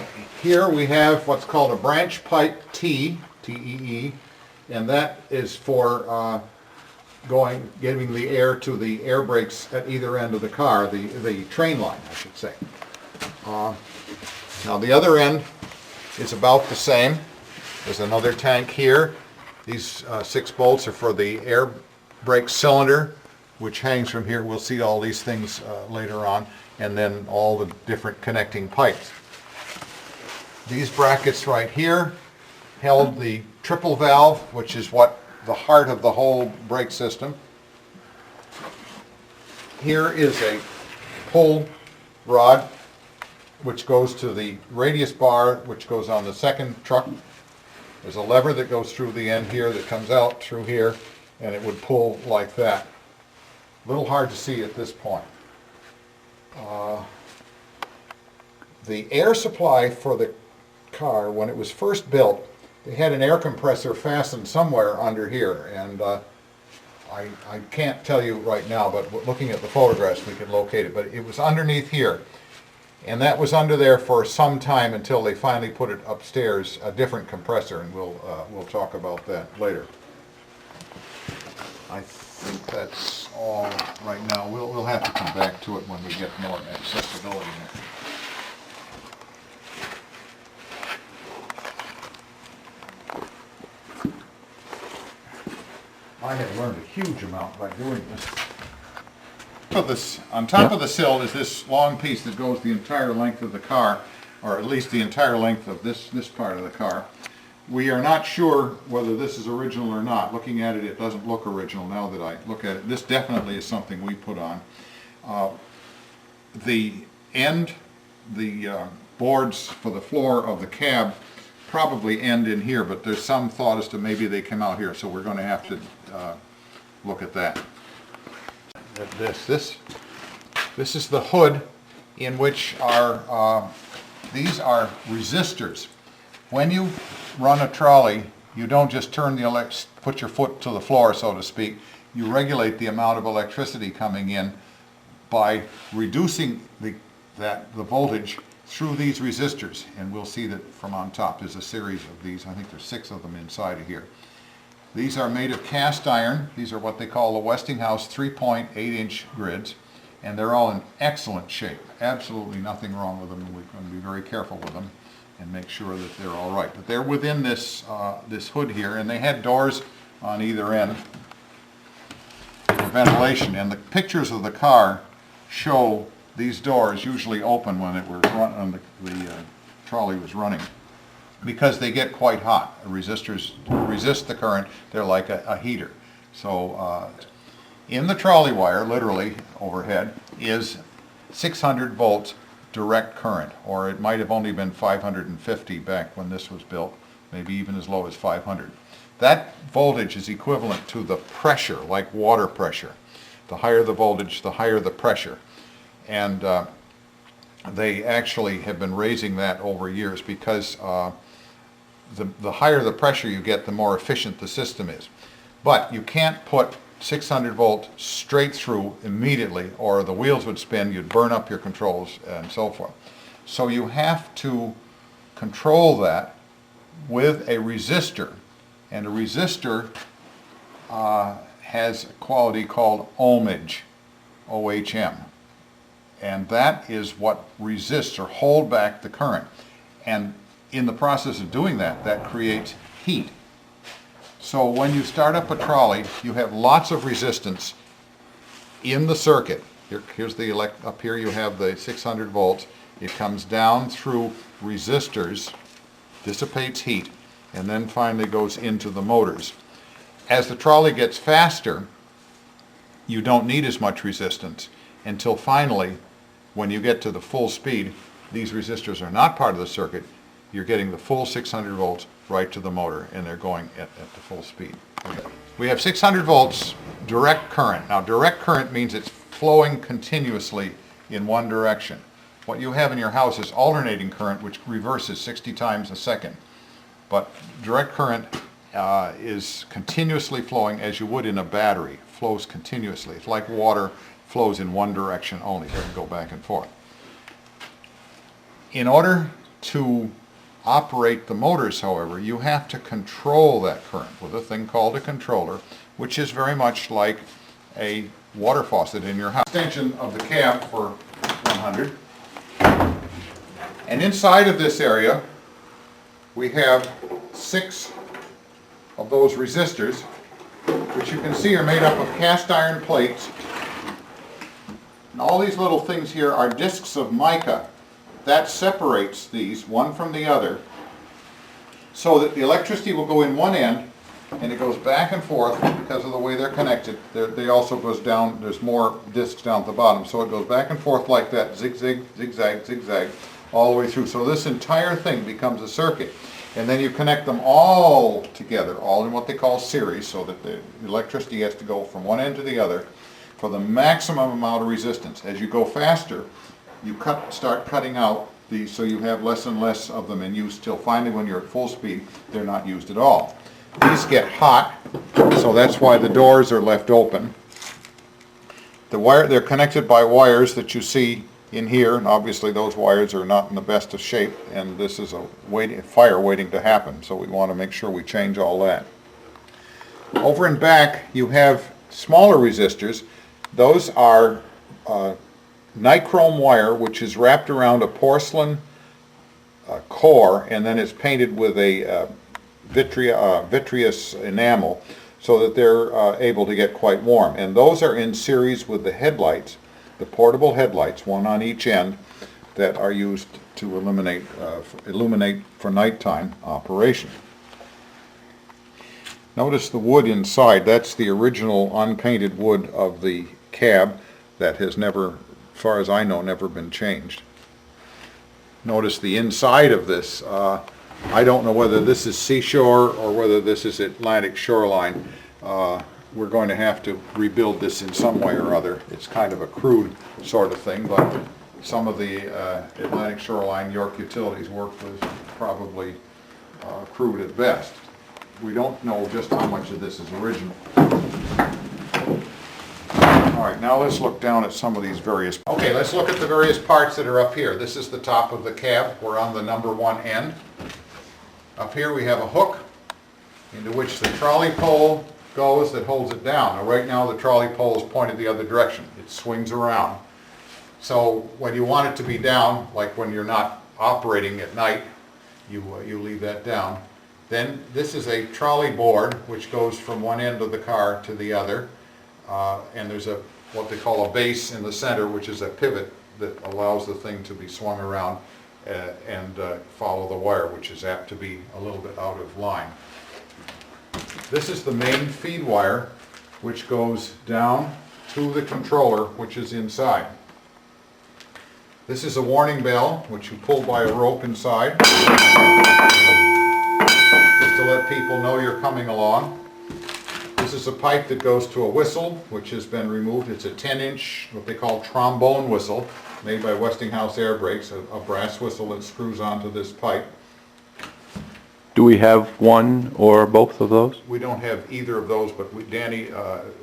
Speaker 1: here we have what's called a branch pipe T, T-E-E, and that is for giving the air to the air brakes at either end of the car, the train line, I should say. Now the other end is about the same. There's another tank here. These 6 bolts are for the air brake cylinder, which hangs from here. We'll see all these things later on, and then all the different connecting pipes. These brackets right here held the triple valve, which is the heart of the whole brake system. Here is a pull rod which goes to the radius bar, which goes on the second truck. There's a lever that goes through the end here that comes out through here, and it would pull like that. A little hard to see at this point. The air supply for the car, when it was first built, they had an air compressor fastened somewhere under here, and I can't tell you right now, but looking at the photographs we could locate it, but it was underneath here. And that was under there for some time until they finally put it upstairs, a different compressor, and we'll talk about that later. I think that's all right now. We'll have to come back to it when we get more accessibility in it. I have learned a huge amount by doing this. On top of the sill is this long piece that goes the entire length of the car, or at least the entire length of this part of the car. We are not sure whether this is original or not. Looking at it, it doesn't look original now that I look at it. This definitely is something we put on. The boards for the floor of the cab probably end in here, but there's some thought as to maybe they come out here, so we're going to have to look at that. This is the hood in which these are resistors. When you run a trolley, you don't just put your foot to the floor, so to speak. You regulate the amount of electricity coming in by reducing the voltage through these resistors, and we'll see that from on top. There's a series of these. I think there's 6 of them inside of here. These are made of cast iron. These are what they call the Westinghouse 3.8-inch grids, and they're all in excellent shape. Absolutely nothing wrong with them, and we're going to be very careful with them and make sure that they're all right. But they're within this hood here, and they had doors on either end for ventilation. And the pictures of the car show these doors usually open when the trolley was running, because they get quite hot. Resistors resist the current. They're like a heater. So in the trolley wire, literally overhead, is 600 volts direct current, or it might have only been 550 back when this was built, maybe even as low as 500. That voltage is equivalent to the pressure, like water pressure. The higher the voltage, the higher the pressure. And they actually have been raising that over years, because the higher the pressure you get, the more efficient the system is. But you can't put 600 volt straight through immediately, or the wheels would spin, you'd burn up your controls, and so forth. So you have to control that with a resistor, and a resistor has a quality called ohmage, OHM, and that is what resists or hold back the current. And in the process of doing that, that creates heat. So when you start up a trolley, you have lots of resistance in the circuit. Here's the up here you have the 600 volts. It comes down through resistors, dissipates heat, and then finally goes into the motors. As the trolley gets faster, you don't need as much resistance until finally, when you get to the full speed, these resistors are not part of the circuit. You're getting the full 600 volts right to the motor, and they're going at the full speed. Okay. We have 600 volts direct current. Now, direct current means it's flowing continuously in one direction. What you have in your house is alternating current, which reverses 60 times a second. But direct current is continuously flowing, as you would in a battery. Flows continuously. It's like water flows in one direction only. It doesn't go back and forth. In order to operate the motors, however, you have to control that current with a thing called a controller, which is very much like a water faucet in your house. Extension of the cab for 100. And inside of this area, we have 6 of those resistors, which you can see are made up of cast iron plates. And all these little things here are discs of mica. That separates these, one from the other, so that the electricity will go in one end, and it goes back and forth because of the way they're connected. They also goes down, there's more discs down at the bottom, so it goes back and forth like that, zigzag, zigzag, zigzag, all the way through. So this entire thing becomes a circuit. And then you connect them all together, all in what they call series, so that the electricity has to go from one end to the other for the maximum amount of resistance. As you go faster, you start cutting out these so you have less and less of them in use till finally when you're at full speed, they're not used at all. These get hot, so that's why the doors are left open. They're connected by wires that you see in here, and obviously those wires are not in the best of shape, and this is a fire waiting to happen, so we want to make sure we change all that. Over in back, you have smaller resistors. Those are nichrome wire, which is wrapped around a porcelain core, and then it's painted with a vitreous enamel so that they're able to get quite warm. And those are in series with the headlights, the portable headlights, one on each end, that are used to illuminate for nighttime operation. Notice the wood inside. That's the original unpainted wood of the cab that has never, as far as I know, never been changed. Notice the inside of this. I don't know whether this is seashore or whether this is Atlantic shoreline. We're going to have to rebuild this in some way or other. It's kind of a crude sort of thing, but some of the Atlantic shoreline York Utilities work was probably crude at best. We don't know just how much of this is original. All right, now let's look down at some of these various... Okay, let's look at the various parts that are up here. This is the top of the cab. We're on the number 1 end. Up here we have a hook into which the trolley pole goes that holds it down. Now right now the trolley pole is pointed the other direction. It swings around. So when you want it to be down, like when you're not operating at night, you leave that down. Then this is a trolley board which goes from one end of the car to the other, and there's what they call a base in the center, which is a pivot that allows the thing to be swung around and follow the wire, which is apt to be a little bit out of line. This is the main feed wire, which goes down to the controller, which is inside. This is a warning bell, which you pull by a rope inside, just to let people know you're coming along. This is a pipe that goes to a whistle, which has been removed. It's a 10-inch, what they call trombone whistle, made by Westinghouse Air Brakes, a brass whistle that screws onto this pipe.
Speaker 2: Do we have one or both of those?
Speaker 1: We don't have either of those, but Danny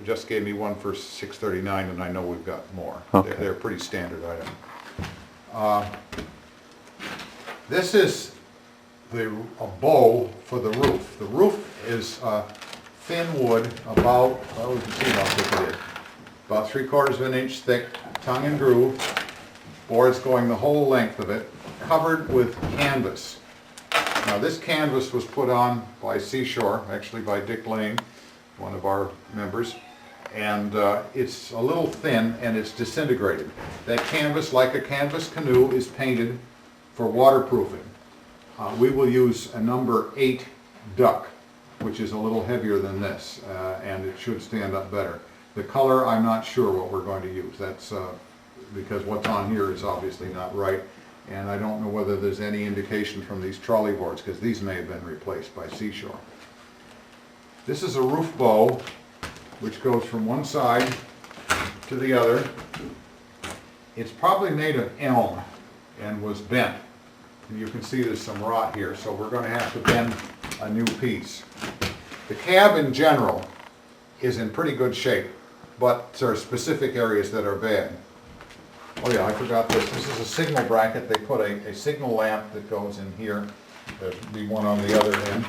Speaker 1: just gave me one for 639, and I know we've got more.
Speaker 2: Okay.
Speaker 1: They're pretty standard item. This is a bow for the roof. The roof is thin wood, about, well, we can see how thick it is, about 3/4 of an inch thick, tongue and groove, boards going the whole length of it, covered with canvas. Now this canvas was put on by Seashore, actually by Dick Lane, one of our members, and it's a little thin and it's disintegrated. That canvas, like a canvas canoe, is painted for waterproofing. We will use a number 8 duck, which is a little heavier than this, and it should stand up better. The color, I'm not sure what we're going to use. That's because what's on here is obviously not right, and I don't know whether there's any indication from these trolley boards, because these may have been replaced by Seashore. This is a roof bow, which goes from one side to the other. It's probably made of elm and was bent. And you can see there's some rot here, so we're going to have to bend a new piece. The cab in general is in pretty good shape, but there are specific areas that are bad. Oh yeah, I forgot this. This is a signal bracket. They put a signal lamp that goes in here. There'll be one on the other end.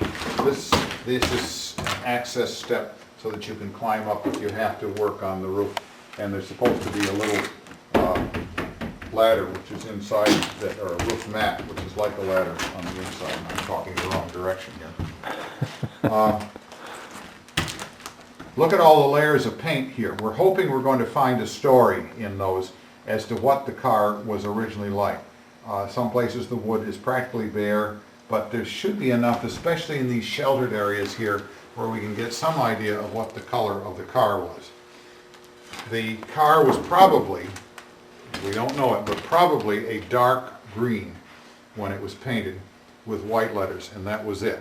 Speaker 1: This is an access step so that you can climb up if you have to work on the roof. And there's supposed to be a little ladder which is inside, or a roof mat, which is like a ladder on the inside. I'm talking the wrong direction here. Look at all the layers of paint here. We're hoping we're going to find a story in those as to what the car was originally like. Some places the wood is practically bare, but there should be enough, especially in these sheltered areas here, where we can get some idea of what the color of the car was. The car was probably, we don't know it, but probably a dark green when it was painted with white letters, and that was it.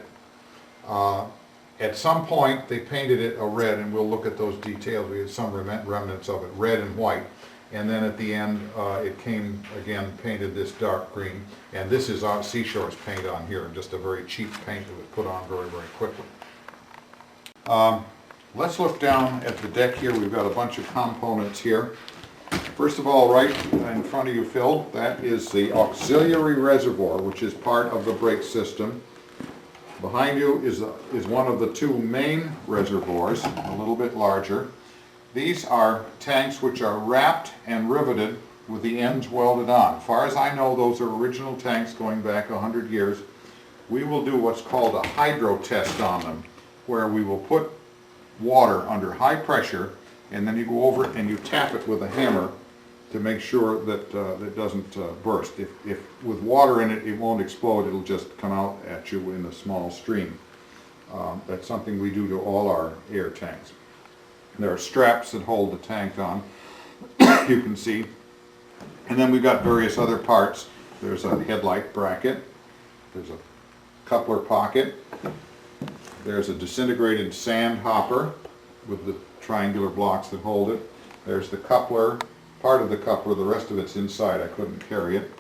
Speaker 1: At some point they painted it a red, and we'll look at those details. We have some remnants of it, red and white. and then at the end it came again painted this dark green, and this is our Seashore's paint on here, just a very cheap paint that was put on very, very quickly. Let's look down at the deck here. We've got a bunch of components here. First of all, right in front of you, Phil, that is the auxiliary reservoir, which is part of the brake system. Behind you is one of the two main reservoirs, a little bit larger. These are tanks which are wrapped and riveted with the ends welded on. As far as I know, those are original tanks going back 100 years. We will do what's called a hydro test on them, where we will put water under high pressure, and then you go over and you tap it with a hammer to make sure that it doesn't burst. If with water in it, it won't explode, it'll just come out at you in a small stream. That's something we do to all our air tanks. There are straps that hold the tank on, you can see. And then we've got various other parts. There's a headlight bracket, there's a coupler pocket, there's a disintegrated sand hopper with the triangular blocks that hold it. There's the coupler, part of the coupler, the rest of it's inside, I couldn't carry it.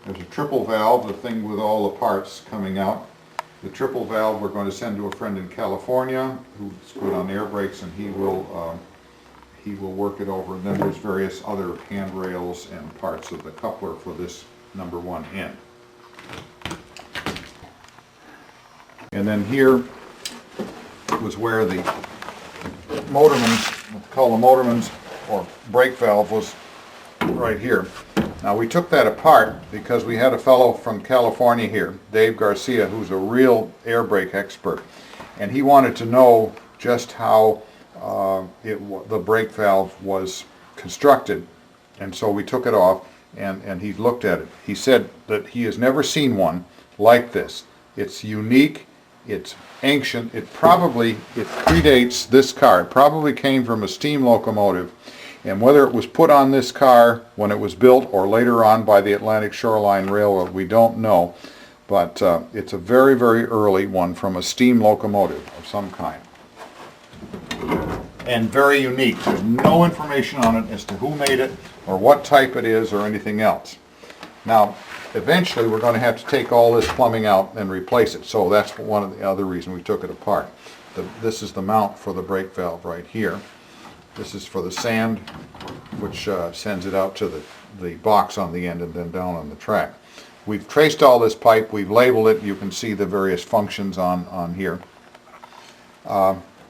Speaker 1: There's a triple valve, the thing with all the parts coming out. The triple valve we're going to send to a friend in California who's good on air brakes, and he will work it over. And then there's various other handrails and parts of the coupler for this number 1 end. And then here was where the motorman's, we'll call the motorman's or brake valve, was right here. Now we took that apart because we had a fellow from California here, Dave Garcia, who's a real air brake expert, and he wanted to know just how the brake valve was constructed, and so we took it off and he looked at it. He said that he has never seen one like this. It's unique. It's ancient. It predates this car. It probably came from a steam locomotive, and whether it was put on this car when it was built or later on by the Atlantic Shoreline Railroad, we don't know, but it's a very, very early one from a steam locomotive of some kind, and very unique. There's no information on it as to who made it or what type it is or anything else. Now eventually we're going to have to take all this plumbing out and replace it, so that's one of the other reasons we took it apart. This is the mount for the brake valve right here. This is for the sand, which sends it out to the box on the end and then down on the track. We've traced all this pipe, we've labeled it. You can see the various functions on here.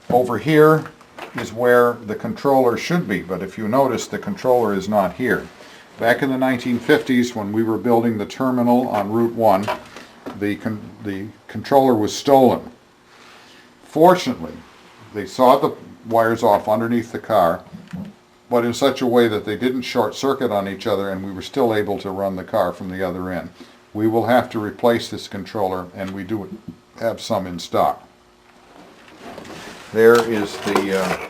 Speaker 1: Over here is where the controller should be, but if you notice, the controller is not here. Back in the 1950s, when we were building the terminal on Route 1, the controller was stolen. Fortunately, they sawed the wires off underneath the car, but in such a way that they didn't short circuit on each other, and we were still able to run the car from the other end. We will have to replace this controller, and we do have some in stock. There is the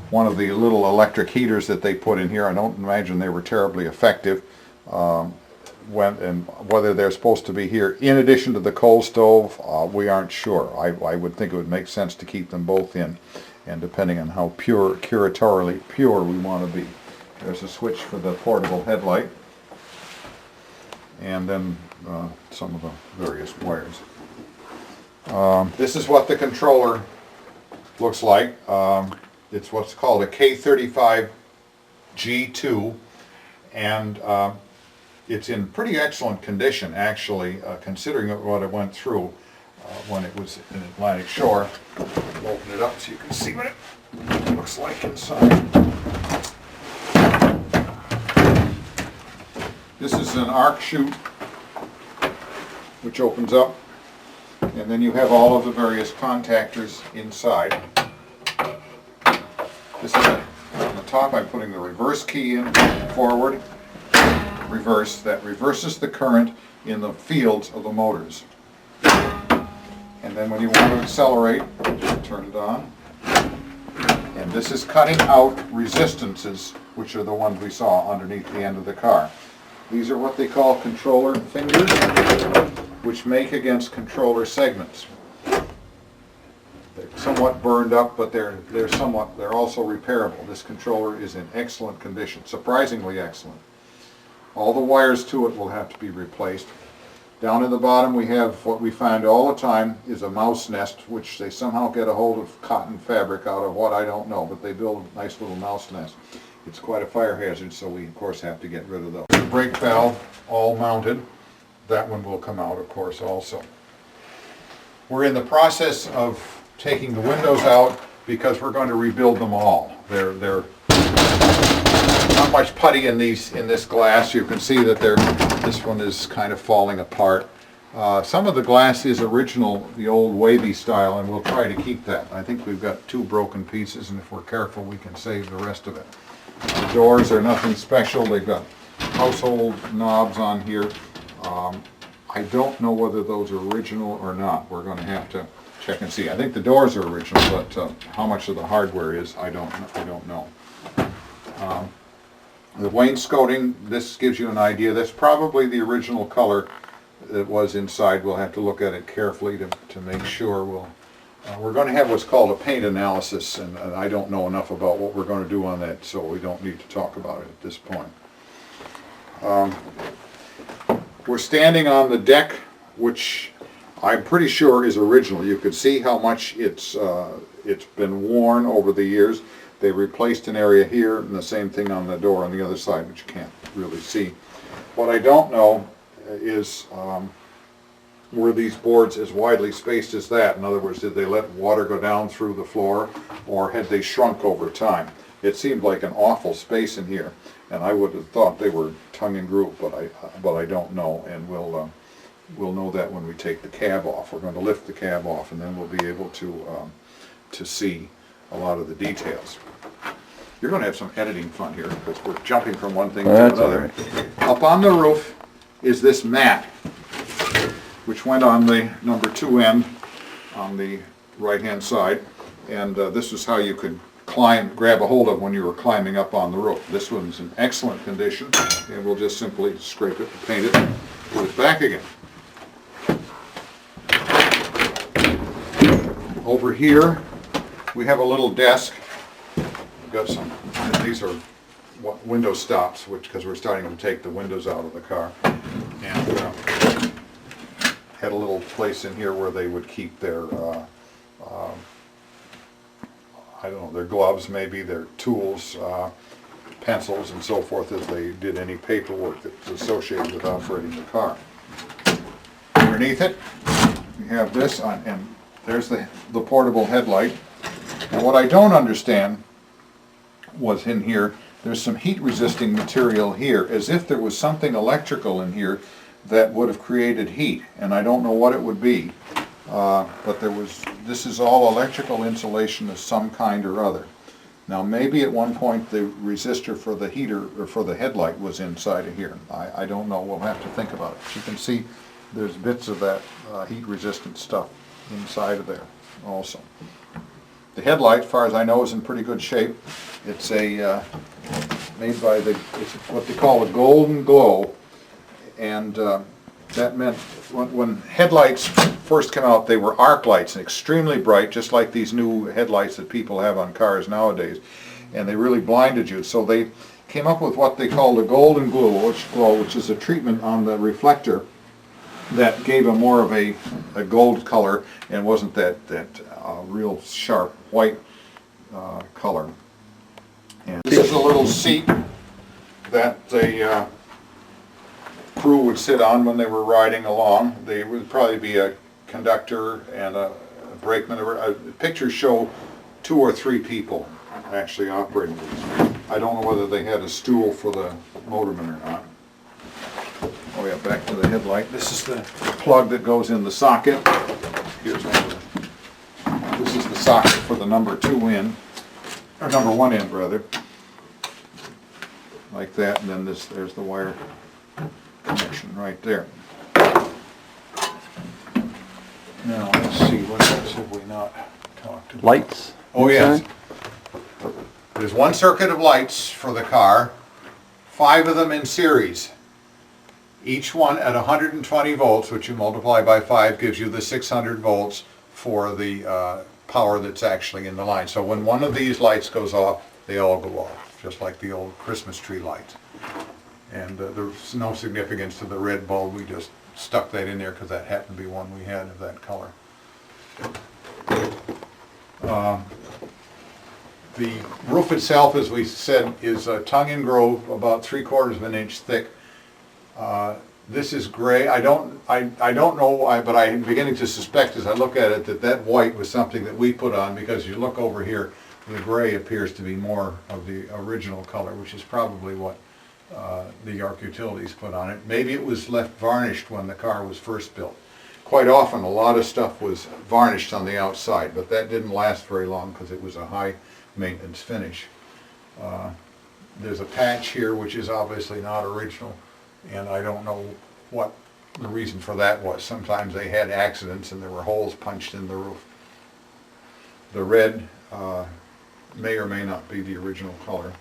Speaker 1: one of the little electric heaters that they put in here. I don't imagine they were terribly effective. Whether they're supposed to be here in addition to the coal stove, we aren't sure. I would think it would make sense to keep them both in, and depending on how curatorially pure we want to be. There's a switch for the portable headlight, and then some of the various wires. This is what the controller looks like. It's what's called a K35 G2, and it's in pretty excellent condition, actually, considering what it went through when it was in Atlantic Shore. Open it up so you can see what it looks like inside. This is an arc chute which opens up, and then you have all of the various contactors inside. This is on the top. I'm putting the reverse key in, forward, reverse. That reverses the current in the fields of the motors. And then when you want to accelerate, just turn it on. And this is cutting out resistances, which are the ones we saw underneath the end of the car. These are what they call controller fingers, which make against controller segments. They're somewhat burned up, but they're also repairable. This controller is in excellent condition, surprisingly excellent. All the wires to it will have to be replaced. Down in the bottom we have what we find all the time is a mouse nest, which they somehow get a hold of cotton fabric out of what I don't know, but they build a nice little mouse nest. It's quite a fire hazard, so we of course have to get rid of those. The brake valve all mounted. That one will come out of course also. We're in the process of taking the windows out because we're going to rebuild them all. They're not much putty in this glass. You can see that this one is kind of falling apart. Some of the glass is original, the old wavy style, and we'll try to keep that. I think we've got 2 broken pieces, and if we're careful we can save the rest of it. The doors are nothing special. They've got household knobs on here. I don't know whether those are original or not. We're going to have to check and see. I think the doors are original, but how much of the hardware is, I don't know. The wainscoting, this gives you an idea. That's probably the original color that was inside. We'll have to look at it carefully to make sure. We're going to have what's called a paint analysis, and I don't know enough about what we're going to do on that, so we don't need to talk about it at this point. We're standing on the deck, which I'm pretty sure is original. You can see how much it's been worn over the years. They replaced an area here, and the same thing on the door on the other side, which you can't really see. What I don't know is were these boards as widely spaced as that? In other words, did they let water go down through the floor, or had they shrunk over time? It seemed like an awful space in here, and I would have thought they were tongue and groove, but I don't know, and we'll know that when we take the cab off. We're going to lift the cab off, and then we'll be able to see a lot of the details. You're going to have some editing fun here because we're jumping from one thing to another. Up on the roof is this mat, which went on the number 2 end on the right-hand side, and this is how you could grab a hold of when you were climbing up on the roof. This one's in excellent condition, and we'll just simply scrape it, paint it, and put it back again. Over here we have a little desk. We've got some, these are window stops, because we're starting to take the windows out of the car, and had a little place in here where they would keep their I don't know, their gloves maybe, their tools, pencils and so forth, if they did any paperwork that's associated with operating the car. Underneath it we have this and there's the portable headlight. And what I don't understand was in here, there's some heat resisting material here, as if there was something electrical in here that would have created heat, and I don't know what it would be, but this is all electrical insulation of some kind or other. Now maybe at one point the resistor for the heater or for the headlight was inside of here. I don't know, we'll have to think about it. You can see there's bits of that heat resistant stuff inside of there also. The headlight, as far as I know, is in pretty good shape. It's made by it's what they call a golden glow, and that meant when headlights first came out, they were arc lights, and extremely bright, just like these new headlights that people have on cars nowadays, and they really blinded you. So they came up with what they called a golden glow, which is a treatment on the reflector that gave a more of a gold color and wasn't that real sharp white color. And this is a little seat that the crew would sit on when they were riding along. They would probably be a conductor and a brakeman. Pictures show 2 or 3 people actually operating these. I don't know whether they had a stool for the motorman or not. Oh yeah, back to the headlight. This is the plug that goes in the socket. Here's one of the, this is the socket for the number 2 in, or number 1 in rather. Like that, and then there's the wire connection right there. Now let's see, what else have we not talked about?
Speaker 2: Lights?
Speaker 1: Oh yes. There's 1 circuit of lights for the car, 5 of them in series. Each one at 120 volts, which you multiply by 5 gives you the 600 volts for the power that's actually in the line. So when one of these lights goes off, they all go off, just like the old Christmas tree lights. And there's no significance to the red bulb. We just stuck that in there because that happened to be one we had of that color. The roof itself, as we said, is a tongue-and-groove, about 3/4 of an inch thick. This is gray. I don't know why, but I'm beginning to suspect as I look at it that that white was something that we put on, because you look over here, the gray appears to be more of the original color, which is probably what the York Utilities put on it. Maybe it was left varnished when the car was first built. Quite often a lot of stuff was varnished on the outside, but that didn't last very long because it was a high maintenance finish. There's a patch here which is obviously not original, and I don't know what the reason for that was. Sometimes they had accidents and there were holes punched in the roof. The red may or may not be the original color.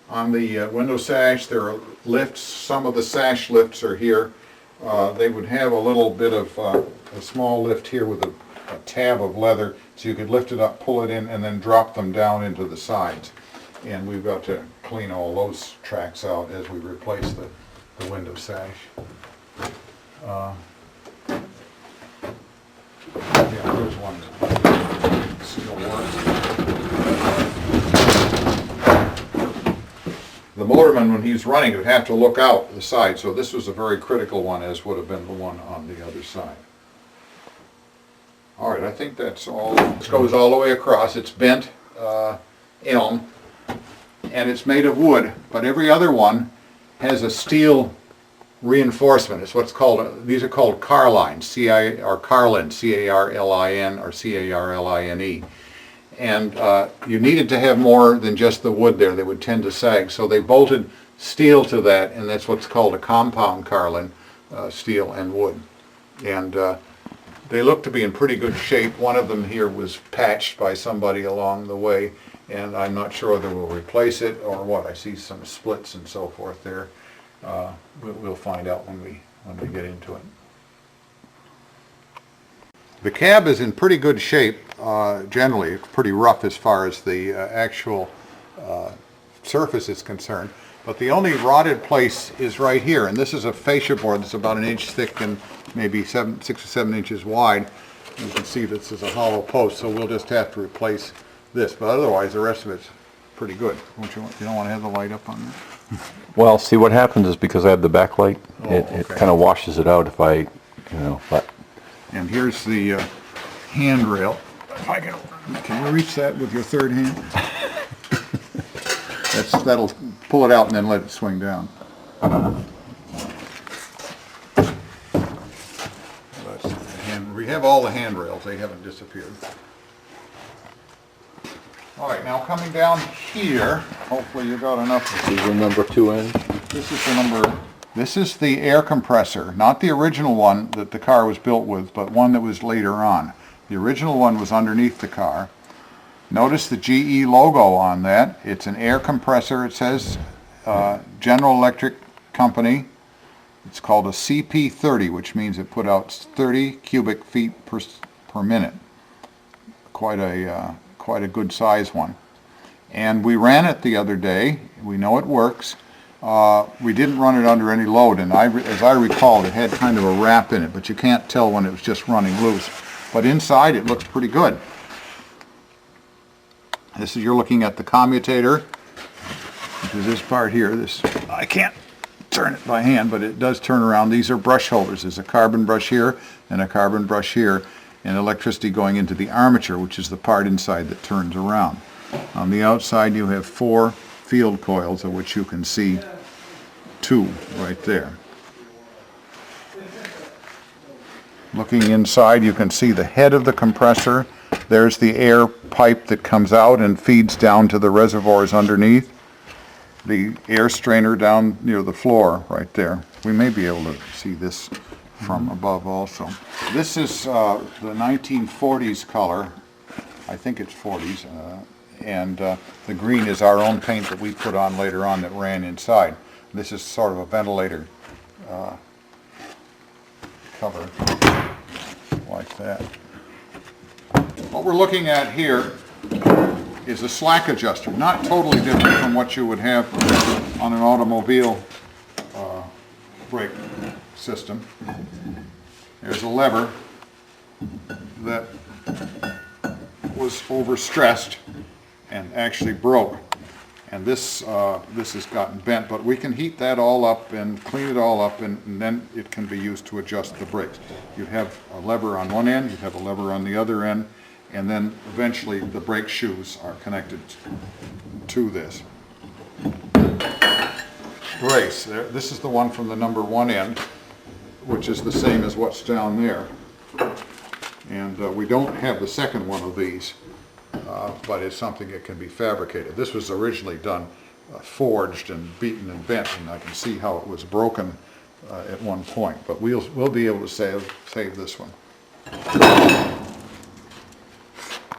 Speaker 1: On the window sash there are lifts. Some of the sash lifts are here. They would have a little bit of a small lift here with a tab of leather, so you could lift it up, pull it in, and then drop them down into the sides. And we've got to clean all those tracks out as we replace the window sash. Yeah, there's one that still works. The motorman, when he's running, would have to look out the side, so this was a very critical one, as would have been the one on the other side. All right, I think that's all. This goes all the way across. It's bent elm, and it's made of wood, but every other one has a steel reinforcement. It's what's called, these are called carlines, carlin, C-A-R-L-I-N or C-A-R-L-I-N-E. And you needed to have more than just the wood there. They would tend to sag. So they bolted steel to that, and that's what's called a compound carlin, steel and wood. And they look to be in pretty good shape. One of them here was patched by somebody along the way, and I'm not sure whether we'll replace it or what. I see some splits and so forth there. We'll find out when we get into it. The cab is in pretty good shape, generally. It's pretty rough as far as the actual surface is concerned. But the only rotted place is right here, and this is a fascia board that's about an inch thick and maybe 6 or 7 inches wide. You can see this is a hollow post, so we'll just have to replace this. But otherwise, the rest of it's pretty good. You don't want to have the light up on that?
Speaker 2: Well, see, what happens is because I have the backlight, it
Speaker 1: okay.
Speaker 2: kind of washes it out if I, but.
Speaker 1: And here's the handrail. If I can you reach that with your third hand? That'll pull it out and then let it swing down. We have all the handrails, they haven't disappeared. All right, now coming down here, hopefully you got enough.
Speaker 2: This is the number 2 end.
Speaker 1: This is the air compressor, not the original one that the car was built with, but one that was later on. The original one was underneath the car. Notice the GE logo on that. It's an air compressor. It says General Electric Company. It's called a CP30, which means it put out 30 cubic feet per minute. Quite a good size one. And we ran it the other day. We know it works. We didn't run it under any load, and as I recall, it had kind of a wrap in it, but you can't tell when it was just running loose. But inside it looks pretty good. You're looking at the commutator, which is this part here. I can't turn it by hand, but it does turn around. These are brush holders. There's a carbon brush here and a carbon brush here, and electricity going into the armature, which is the part inside that turns around. On the outside you have 4 field coils, of which you can see 2 right there. Looking inside, you can see the head of the compressor. There's the air pipe that comes out and feeds down to the reservoirs underneath. The air strainer down near the floor right there. We may be able to see this from above also. This is the 1940s color. I think it's 40s. And the green is our own paint that we put on later on that ran inside. This is sort of a ventilator cover like that. What we're looking at here is a slack adjuster, not totally different from what you would have on an automobile brake system. There's a lever that was overstressed and actually broke. And this has gotten bent, but we can heat that all up and clean it all up, and then it can be used to adjust the brakes. You have a lever on one end, you have a lever on the other end, and then eventually the brake shoes are connected to this. Brace, this is the one from the number 1 end, which is the same as what's down there. And we don't have the second one of these, but it's something that can be fabricated. This was originally done forged and beaten and bent, and I can see how it was broken at one point, but we'll be able to save this one.